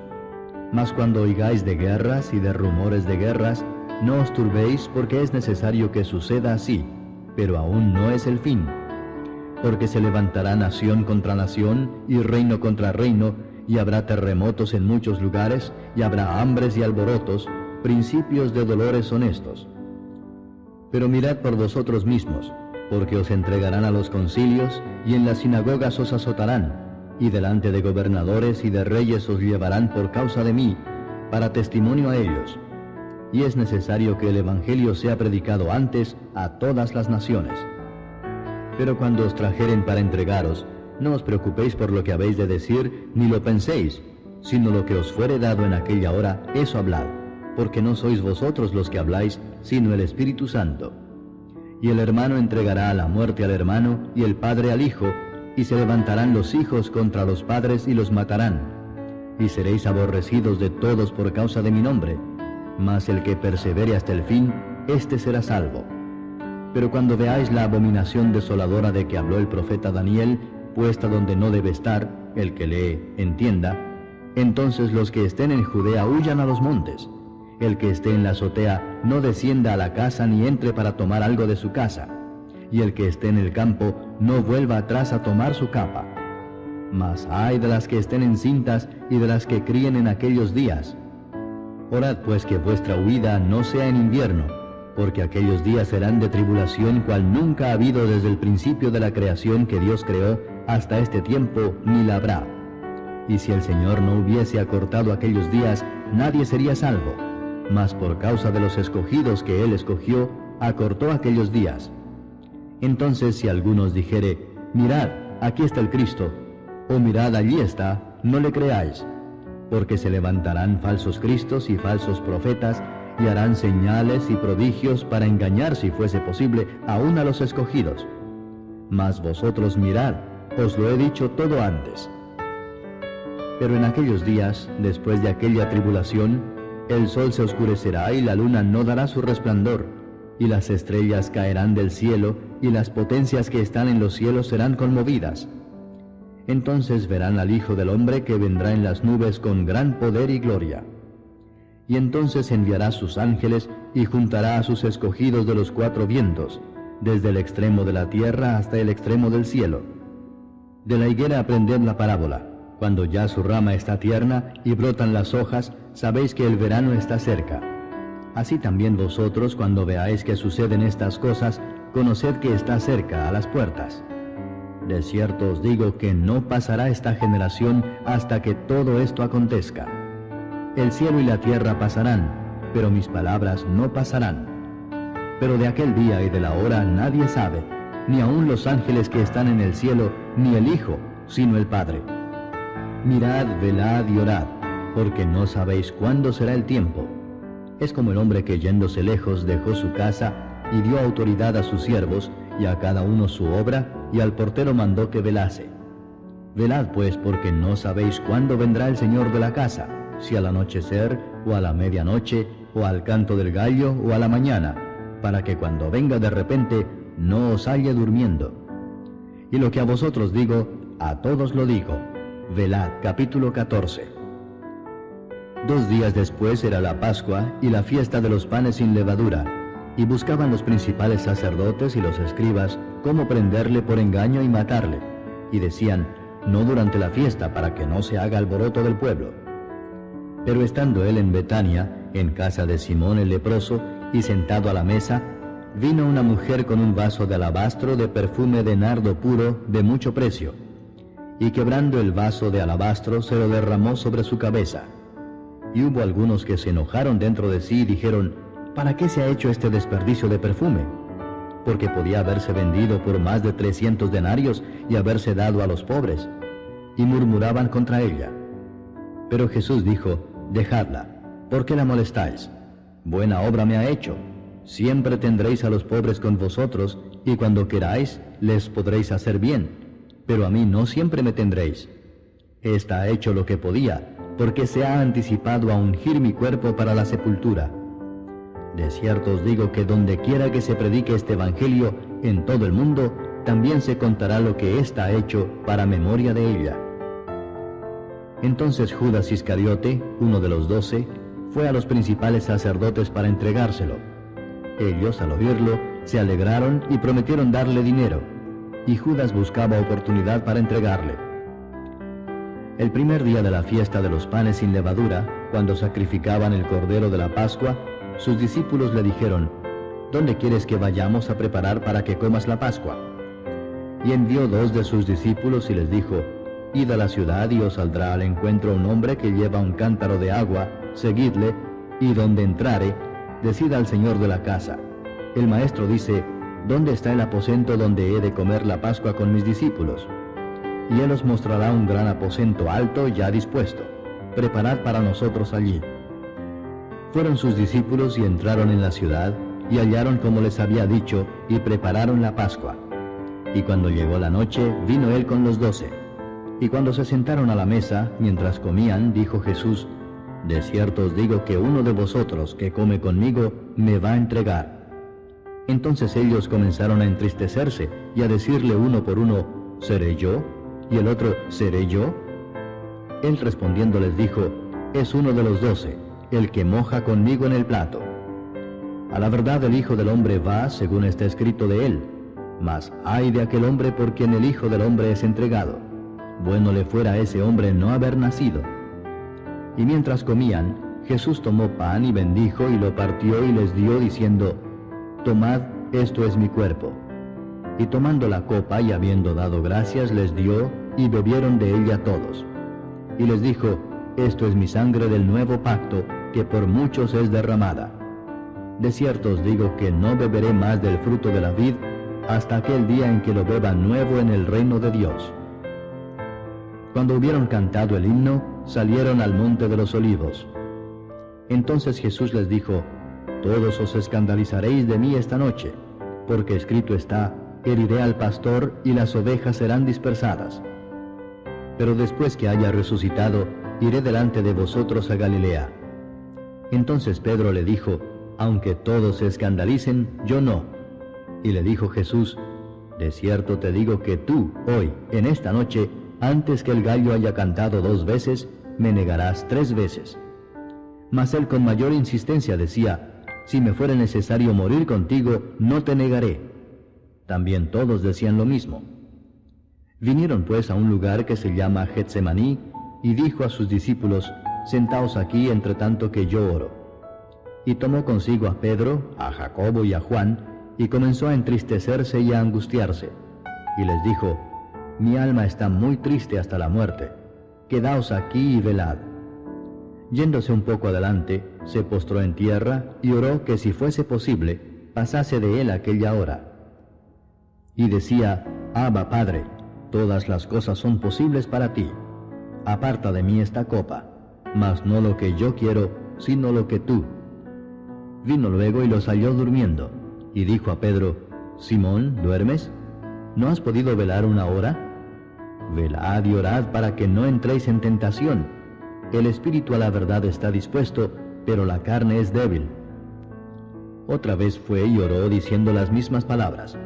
Mas cuando oigáis de guerras y de rumores de guerras, no os turbéis, porque es necesario que suceda así, pero aún no es el fin. Porque se levantará nación contra nación y reino contra reino, y habrá terremotos en muchos lugares, y habrá hambres y alborotos, principios de dolores son estos. Pero mirad por vosotros mismos, porque os entregarán a los concilios, y en las sinagogas os azotarán, y delante de gobernadores y de reyes os llevarán por causa de mí, para testimonio a ellos. Y es necesario que el Evangelio sea predicado antes a todas las naciones. Pero cuando os trajeren para entregaros, no os preocupéis por lo que habéis de decir, ni lo penséis, sino lo que os fuere dado en aquella hora, eso hablad, porque no sois vosotros los que habláis, sino el Espíritu Santo. Y el hermano entregará a la muerte al hermano, y el padre al hijo, y se levantarán los hijos contra los padres y los matarán. Y seréis aborrecidos de todos por causa de mi nombre, mas el que persevere hasta el fin, éste será salvo. Pero cuando veáis la abominación desoladora de que habló el profeta Daniel, puesta donde no debe estar, el que lee, entienda, entonces los que estén en Judea huyan a los montes. El que esté en la azotea no descienda a la casa ni entre para tomar algo de su casa. Y el que esté en el campo no vuelva atrás a tomar su capa. Mas ay de las que estén encintas y de las que críen en aquellos días. Orad pues que vuestra huida no sea en invierno, porque aquellos días serán de tribulación cual nunca ha habido desde el principio de la creación que Dios creó hasta este tiempo, ni la habrá. Y si el Señor no hubiese acortado aquellos días, nadie sería salvo. Mas por causa de los escogidos que Él escogió, acortó aquellos días. Entonces si alguno os dijere, mirad, aquí está el Cristo, o mirad, allí está, no le creáis, porque se levantarán falsos cristos y falsos profetas, y harán señales y prodigios para engañar, si fuese posible, aún a los escogidos. Mas vosotros mirad, os lo he dicho todo antes. Pero en aquellos días, después de aquella tribulación, el sol se oscurecerá y la luna no dará su resplandor, y las estrellas caerán del cielo, y las potencias que están en los cielos serán conmovidas. Entonces verán al Hijo del Hombre que vendrá en las nubes con gran poder y gloria. Y entonces enviará sus ángeles y juntará a sus escogidos de los cuatro vientos, desde el extremo de la tierra hasta el extremo del cielo. De la higuera aprended la parábola. Cuando ya su rama está tierna y brotan las hojas, sabéis que el verano está cerca. Así también vosotros, cuando veáis que suceden estas cosas, conoced que está cerca, a las puertas. De cierto os digo que no pasará esta generación hasta que todo esto acontezca. El cielo y la tierra pasarán, pero mis palabras no pasarán. Pero de aquel día y de la hora nadie sabe, ni aun los ángeles que están en el cielo, ni el Hijo, sino el Padre. Mirad, velad y orad, porque no sabéis cuándo será el tiempo. Es como el hombre que yéndose lejos dejó su casa y dio autoridad a sus siervos, y a cada uno su obra, y al portero mandó que velase. Velad pues, porque no sabéis cuándo vendrá el Señor de la casa, si al anochecer, o a la medianoche, o al canto del gallo, o a la mañana, para que cuando venga de repente no os halle durmiendo. Y lo que a vosotros digo, a todos lo digo. Velad. Capítulo 14. 2 días después era la Pascua y la fiesta de los panes sin levadura, y buscaban los principales sacerdotes y los escribas cómo prenderle por engaño y matarle, y decían, no durante la fiesta, para que no se haga alboroto del pueblo. Pero estando él en Betania, en casa de Simón el leproso, y sentado a la mesa, vino una mujer con un vaso de alabastro de perfume de nardo puro de mucho precio, y quebrando el vaso de alabastro se lo derramó sobre su cabeza. Y hubo algunos que se enojaron dentro de sí y dijeron, ¿para qué se ha hecho este desperdicio de perfume? Porque podía haberse vendido por más de 300 denarios y haberse dado a los pobres. Y murmuraban contra ella. Pero Jesús dijo, dejadla, ¿por qué la molestáis? Buena obra me ha hecho. Siempre tendréis a los pobres con vosotros, y cuando queráis, les podréis hacer bien, pero a mí no siempre me tendréis. Esta ha hecho lo que podía, porque se ha anticipado a ungir mi cuerpo para la sepultura. De cierto os digo que donde quiera que se predique este evangelio en todo el mundo, también se contará lo que ésta ha hecho para memoria de ella. Entonces Judas Iscariote, uno de los 12, fue a los principales sacerdotes para entregárselo. Ellos, al oírlo, se alegraron y prometieron darle dinero, y Judas buscaba oportunidad para entregarle. El primer día de la fiesta de los panes sin levadura, cuando sacrificaban el cordero de la Pascua, sus discípulos le dijeron, ¿dónde quieres que vayamos a preparar para que comas la Pascua? Y envió 2 de sus discípulos y les dijo, id a la ciudad y os saldrá al encuentro un hombre que lleva un cántaro de agua, seguidle, y donde entrare, decid al señor de la casa, el maestro dice, ¿dónde está el aposento donde he de comer la Pascua con mis discípulos? Y él os mostrará un gran aposento alto ya dispuesto. Preparad para nosotros allí. Fueron sus discípulos y entraron en la ciudad, y hallaron como les había dicho, y prepararon la Pascua. Y cuando llegó la noche, vino él con los 12. Y cuando se sentaron a la mesa, mientras comían, dijo Jesús, de cierto os digo que uno de vosotros que come conmigo me va a entregar. Entonces ellos comenzaron a entristecerse y a decirle uno por uno, ¿seré yo? Y el otro, ¿seré yo? Él respondiendo les dijo, es uno de los 12, el que moja conmigo en el plato. A la verdad el Hijo del Hombre va según está escrito de él, mas ay de aquel hombre por quien el Hijo del Hombre es entregado. bueno le fuera a ese hombre no haber nacido. Y mientras comían, Jesús tomó pan y bendijo y lo partió y les dio, diciendo: Tomad, esto es mi cuerpo. Y tomando la copa y habiendo dado gracias, les dio, y bebieron de ella todos. Y les dijo: Esto es mi sangre del nuevo pacto, que por muchos es derramada. De cierto os digo que no beberé más del fruto de la vid, hasta aquel día en que lo beba nuevo en el reino de Dios. Cuando hubieron cantado el himno, salieron al monte de los olivos. Entonces Jesús les dijo: Todos os escandalizaréis de mí esta noche, porque escrito está: Heriré al pastor y las ovejas serán dispersadas. Pero después que haya resucitado, iré delante de vosotros a Galilea. Entonces Pedro le dijo: Aunque todos se escandalicen, yo no. Y le dijo Jesús: De cierto te digo que tú, hoy, en esta noche, antes que el gallo haya cantado 2 veces, me negarás 3 veces. Mas él con mayor insistencia decía: Si me fuere necesario morir contigo, no te negaré. También todos decían lo mismo. Vinieron pues a un lugar que se llama Getsemaní, y dijo a sus discípulos: Sentaos aquí entre tanto que yo oro. Y tomó consigo a Pedro, a Jacobo y a Juan, y comenzó a entristecerse y a angustiarse. Y les dijo: Mi alma está muy triste hasta la muerte. Quedaos aquí y velad. Yéndose un poco adelante, se postró en tierra y oró que si fuese posible, pasase de él aquella hora. Y decía: Abba, Padre, todas las cosas son posibles para ti. Aparta de mí esta copa, mas no lo que yo quiero, sino lo que tú. Vino luego y los halló durmiendo, y dijo a Pedro: Simón, ¿duermes? ¿No has podido velar 1 hora? Velad y orad para que no entréis en tentación. El espíritu a la verdad está dispuesto, pero la carne es débil. Otra vez fue y oró diciendo las mismas palabras.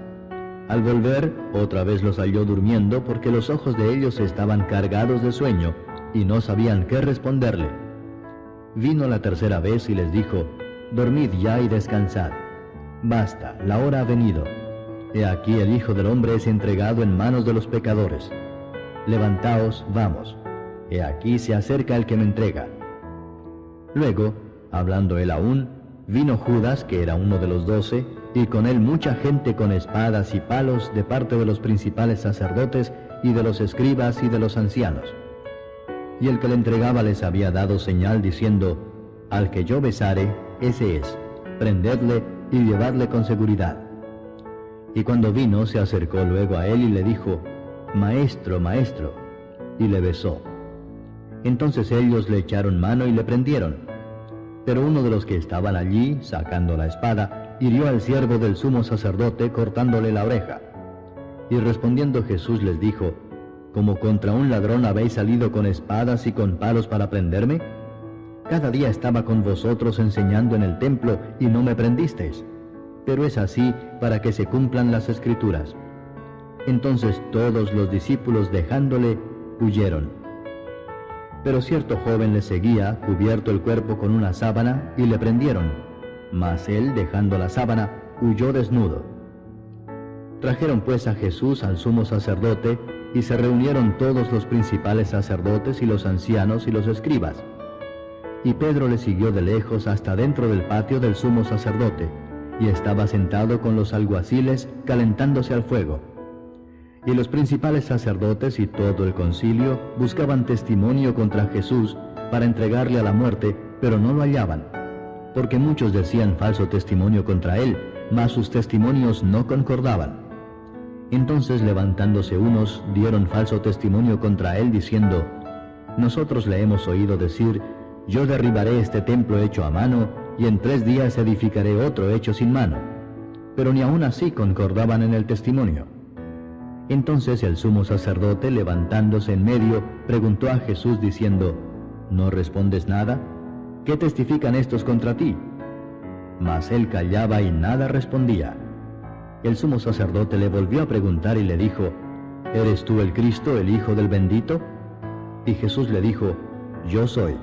Al volver, otra vez los halló durmiendo, porque los ojos de ellos estaban cargados de sueño, y no sabían qué responderle. Vino la tercera vez y les dijo: Dormid ya y descansad. Basta, la hora ha venido. He aquí el Hijo del Hombre es entregado en manos de los pecadores. Levantaos, vamos. He aquí se acerca el que me entrega. Luego, hablando él aún, vino Judas, que era uno de los 12, y con él mucha gente con espadas y palos de parte de los principales sacerdotes y de los escribas y de los ancianos. Y el que le entregaba les había dado señal diciendo: Al que yo besare, ese es, prendedle y llevadle con seguridad. Y cuando vino, se acercó luego a él y le dijo: Maestro, maestro, y le besó. Entonces ellos le echaron mano y le prendieron. Pero uno de los que estaban allí, sacando la espada, hirió al siervo del sumo sacerdote, cortándole la oreja. Y respondiendo Jesús les dijo: ¿Como contra un ladrón habéis salido con espadas y con palos para prenderme? Cada día estaba con vosotros enseñando en el templo, y no me prendisteis. Pero es así para que se cumplan las Escrituras. Entonces todos los discípulos, dejándole, huyeron. Pero cierto joven le seguía, cubierto el cuerpo con una sábana, y le prendieron. Mas él, dejando la sábana, huyó desnudo. Trajeron pues a Jesús al sumo sacerdote, y se reunieron todos los principales sacerdotes y los ancianos y los escribas. Y Pedro le siguió de lejos hasta dentro del patio del sumo sacerdote, y estaba sentado con los alguaciles, calentándose al fuego. Y los principales sacerdotes y todo el concilio buscaban testimonio contra Jesús para entregarle a la muerte, pero no lo hallaban, porque muchos decían falso testimonio contra él, mas sus testimonios no concordaban. Entonces, levantándose unos, dieron falso testimonio contra él, diciendo: Nosotros le hemos oído decir: Yo derribaré este templo hecho a mano, y en 3 días edificaré otro hecho sin mano. Pero ni aun así concordaban en el testimonio. Entonces el sumo sacerdote, levantándose en medio, preguntó a Jesús diciendo: ¿No respondes nada? ¿Qué testifican estos contra ti? Mas él callaba y nada respondía. El sumo sacerdote le volvió a preguntar y le dijo: ¿Eres tú el Cristo, el Hijo del bendito? Y Jesús le dijo: Yo soy.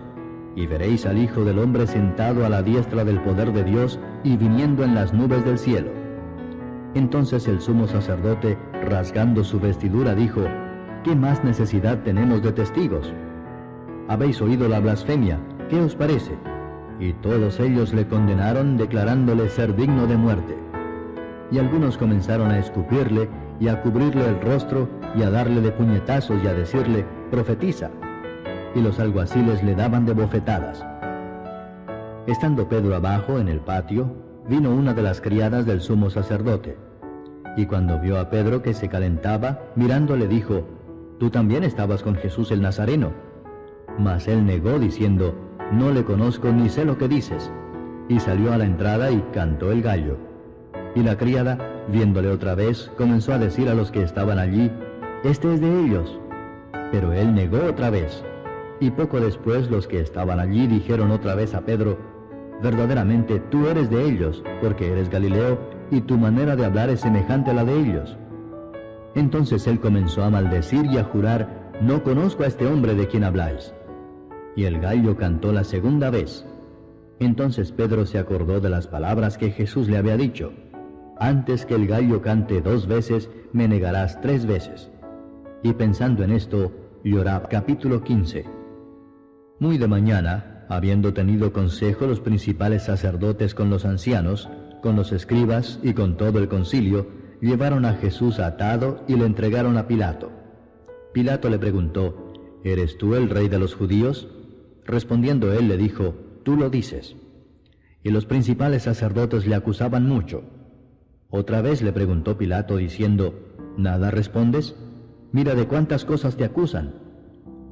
Y veréis al Hijo del Hombre sentado a la diestra del poder de Dios y viniendo en las nubes del cielo. Entonces el sumo sacerdote, rasgando su vestidura, dijo: ¿qué más necesidad tenemos de testigos? Habéis oído la blasfemia, ¿qué os parece? Y todos ellos le condenaron, declarándole ser digno de muerte. Y algunos comenzaron a escupirle, y a cubrirle el rostro, y a darle de puñetazos, y a decirle, profetiza. Y los alguaciles le daban de bofetadas. Estando Pedro abajo en el patio, vino una de las criadas del sumo sacerdote. Y cuando vio a Pedro que se calentaba, mirando le dijo, «Tú también estabas con Jesús el Nazareno». Mas él negó, diciendo, «No le conozco ni sé lo que dices». Y salió a la entrada y cantó el gallo. Y la criada, viéndole otra vez, comenzó a decir a los que estaban allí, «Este es de ellos». Pero él negó otra vez. Y poco después los que estaban allí dijeron otra vez a Pedro, «Verdaderamente tú eres de ellos, porque eres Galileo, y tu manera de hablar es semejante a la de ellos». Entonces él comenzó a maldecir y a jurar, «No conozco a este hombre de quien habláis». Y el gallo cantó la segunda vez. Entonces Pedro se acordó de las palabras que Jesús le había dicho, «Antes que el gallo cante 2 veces, me negarás 3 veces». Y pensando en esto, lloraba. Capítulo 15. Muy de mañana, habiendo tenido consejo los principales sacerdotes con los ancianos, con los escribas y con todo el concilio, llevaron a Jesús atado y le entregaron a Pilato. Pilato le preguntó, «¿Eres tú el rey de los judíos?». Respondiendo él le dijo, «Tú lo dices». Y los principales sacerdotes le acusaban mucho. Otra vez le preguntó Pilato diciendo, «¿Nada respondes? Mira de cuántas cosas te acusan».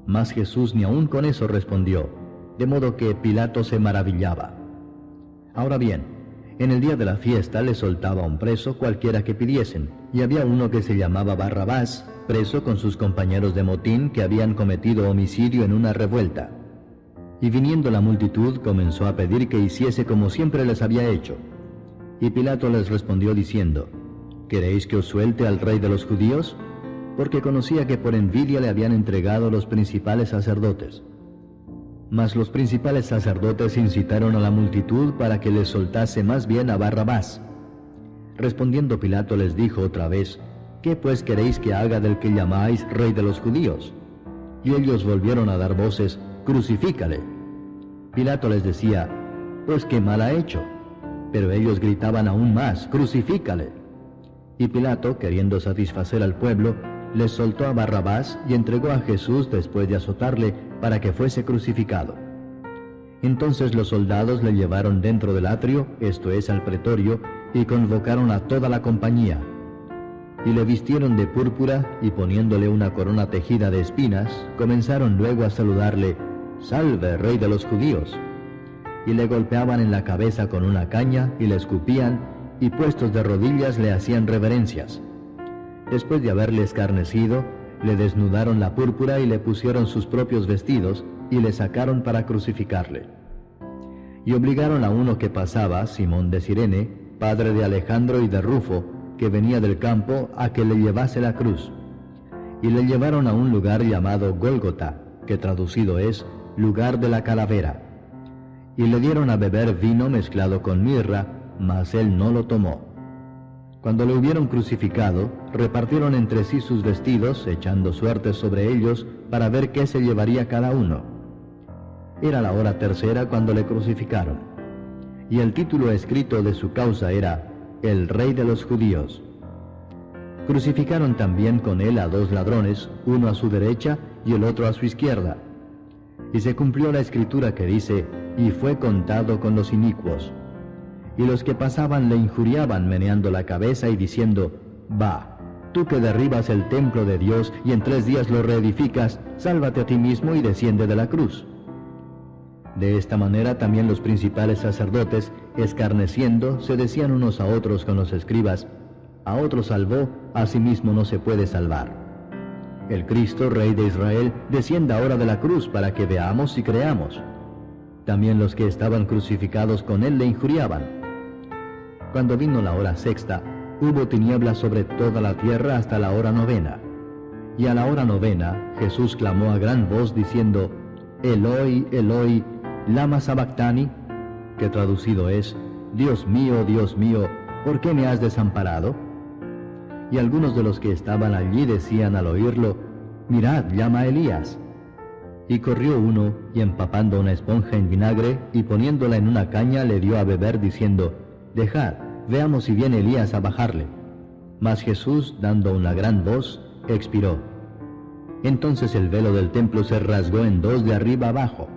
Mas Jesús ni aun con eso respondió, de modo que Pilato se maravillaba. Ahora bien, en el día de la fiesta le soltaba un preso cualquiera que pidiesen, y había uno que se llamaba Barrabás, preso con sus compañeros de motín que habían cometido homicidio en una revuelta. Y viniendo la multitud comenzó a pedir que hiciese como siempre les había hecho. Y Pilato les respondió diciendo, «¿Queréis que os suelte al rey de los judíos?», porque conocía que por envidia le habían entregado los principales sacerdotes. Mas los principales sacerdotes incitaron a la multitud para que les soltase más bien a Barrabás. Respondiendo Pilato les dijo otra vez, «¿Qué pues queréis que haga del que llamáis rey de los judíos?». Y ellos volvieron a dar voces, «Crucifícale». Pilato les decía, «Pues qué mal ha hecho». Pero ellos gritaban aún más, «Crucifícale». Y Pilato, queriendo satisfacer al pueblo, les soltó a Barrabás y entregó a Jesús después de azotarle para que fuese crucificado. Entonces los soldados le llevaron dentro del atrio, esto es al pretorio, y convocaron a toda la compañía. Y le vistieron de púrpura y poniéndole una corona tejida de espinas, comenzaron luego a saludarle, «Salve, rey de los judíos». Y le golpeaban en la cabeza con una caña y le escupían, y puestos de rodillas le hacían reverencias. Después de haberle escarnecido, le desnudaron la púrpura y le pusieron sus propios vestidos y le sacaron para crucificarle. Y obligaron a uno que pasaba, Simón de Cirene, padre de Alejandro y de Rufo, que venía del campo, a que le llevase la cruz. Y le llevaron a un lugar llamado Gólgota, que traducido es lugar de la calavera. Y le dieron a beber vino mezclado con mirra, mas él no lo tomó. Cuando le hubieron crucificado, repartieron entre sí sus vestidos, echando suertes sobre ellos, para ver qué se llevaría cada uno. Era la hora tercera cuando le crucificaron. Y el título escrito de su causa era, «El Rey de los Judíos». Crucificaron también con él a 2 ladrones, uno a su derecha y el otro a su izquierda. Y se cumplió la escritura que dice, «Y fue contado con los inicuos». Y los que pasaban le injuriaban meneando la cabeza y diciendo, «Va, tú que derribas el templo de Dios y en 3 días lo reedificas, sálvate a ti mismo y desciende de la cruz». De esta manera también los principales sacerdotes, escarneciendo, se decían unos a otros con los escribas, «A otro salvó, a sí mismo no se puede salvar. El Cristo, Rey de Israel, descienda ahora de la cruz para que veamos y creamos». También los que estaban crucificados con él le injuriaban. Cuando vino la hora sexta, hubo tinieblas sobre toda la tierra hasta la hora 9. Y a la hora 9, Jesús clamó a gran voz diciendo, «Eloi, Eloi, lama sabactani», que traducido es, Dios mío, ¿por qué me has desamparado?». Y algunos de los que estaban allí decían al oírlo, mirad, llama a Elías. Y corrió uno, y empapando una esponja en vinagre, y poniéndola en una caña, le dio a beber, diciendo, dejad, veamos si viene Elías a bajarle. Mas Jesús, dando una gran voz, expiró. Entonces el velo del templo se rasgó en dos de arriba abajo,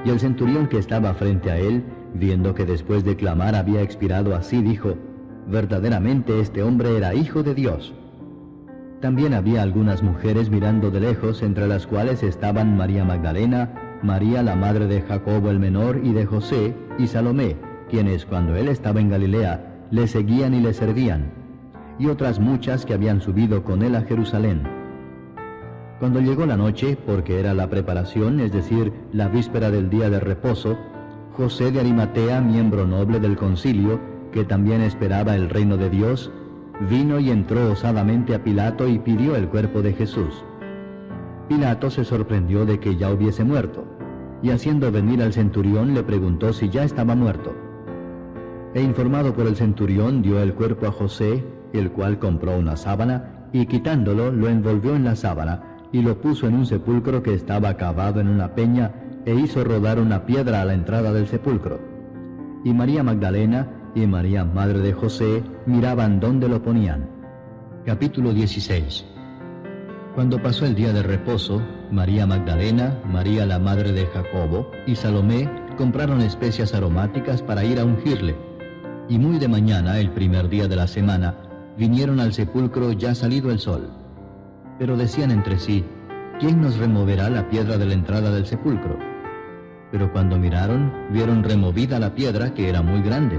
y el centurión que estaba frente a él, viendo que después de clamar había expirado así, dijo, verdaderamente este hombre era hijo de Dios. También había algunas mujeres mirando de lejos, entre las cuales estaban María Magdalena, María la madre de Jacobo el menor y de José, y Salomé, quienes cuando él estaba en Galilea, le seguían y le servían, y otras muchas que habían subido con él a Jerusalén. Cuando llegó la noche, porque era la preparación, es decir, la víspera del día de reposo, José de Arimatea, miembro noble del concilio, que también esperaba el reino de Dios, vino y entró osadamente a Pilato y pidió el cuerpo de Jesús. Pilato se sorprendió de que ya hubiese muerto, y haciendo venir al centurión le preguntó si ya estaba muerto. E informado por el centurión, dio el cuerpo a José, el cual compró una sábana, y quitándolo, lo envolvió en la sábana, y lo puso en un sepulcro que estaba cavado en una peña, e hizo rodar una piedra a la entrada del sepulcro. Y María Magdalena y María, madre de José, miraban dónde lo ponían. Capítulo 16. Cuando pasó el día de reposo, María Magdalena, María la madre de Jacobo y Salomé compraron especias aromáticas para ir a ungirle. Y muy de mañana, el primer día de la semana, vinieron al sepulcro ya salido el sol. Pero decían entre sí, ¿quién nos removerá la piedra de la entrada del sepulcro? Pero cuando miraron, vieron removida la piedra, que era muy grande.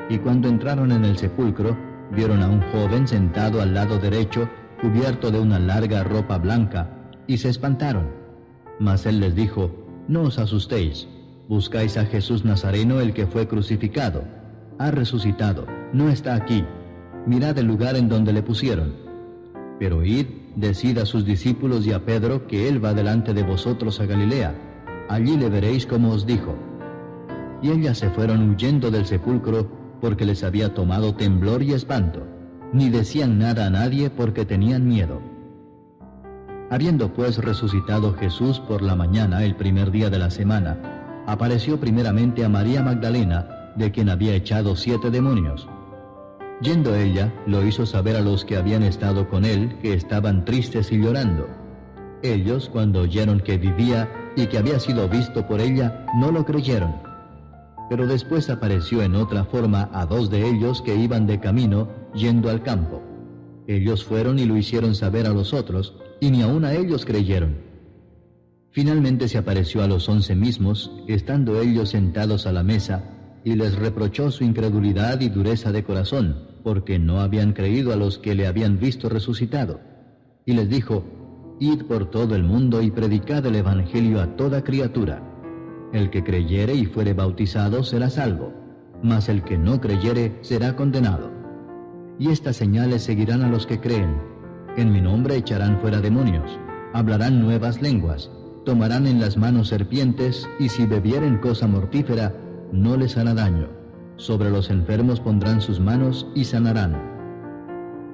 Y cuando entraron en el sepulcro, vieron a un joven sentado al lado derecho, cubierto de una larga ropa blanca, y se espantaron. Mas él les dijo, no os asustéis, buscáis a Jesús Nazareno, el que fue crucificado. Ha resucitado, no está aquí. Mirad el lugar en donde le pusieron. Pero id, decid a sus discípulos y a Pedro que él va delante de vosotros a Galilea. Allí le veréis como os dijo. Y ellas se fueron huyendo del sepulcro, porque les había tomado temblor y espanto, ni decían nada a nadie porque tenían miedo. Habiendo pues resucitado Jesús por la mañana el primer día de la semana, apareció primeramente a María Magdalena, de quien había echado 7 demonios. Yendo ella, lo hizo saber a los que habían estado con él, que estaban tristes y llorando. Ellos, cuando oyeron que vivía y que había sido visto por ella, no lo creyeron. Pero después apareció en otra forma a 2 de ellos que iban de camino, yendo al campo. Ellos fueron y lo hicieron saber a los otros, y ni aun a ellos creyeron. Finalmente se apareció a los 11 mismos, estando ellos sentados a la mesa, y les reprochó su incredulidad y dureza de corazón, porque no habían creído a los que le habían visto resucitado. Y les dijo, id por todo el mundo y predicad el evangelio a toda criatura. El que creyere y fuere bautizado será salvo, mas el que no creyere será condenado. Y estas señales seguirán a los que creen. En mi nombre echarán fuera demonios, hablarán nuevas lenguas, tomarán en las manos serpientes, y si bebieren cosa mortífera, no les hará daño. Sobre los enfermos pondrán sus manos y sanarán.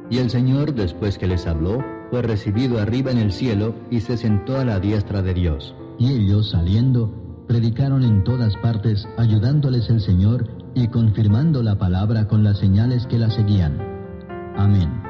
Y el Señor, después que les habló, fue recibido arriba en el cielo y se sentó a la diestra de Dios. Y ellos, saliendo, predicaron en todas partes, ayudándoles el Señor y confirmando la palabra con las señales que la seguían. Amén.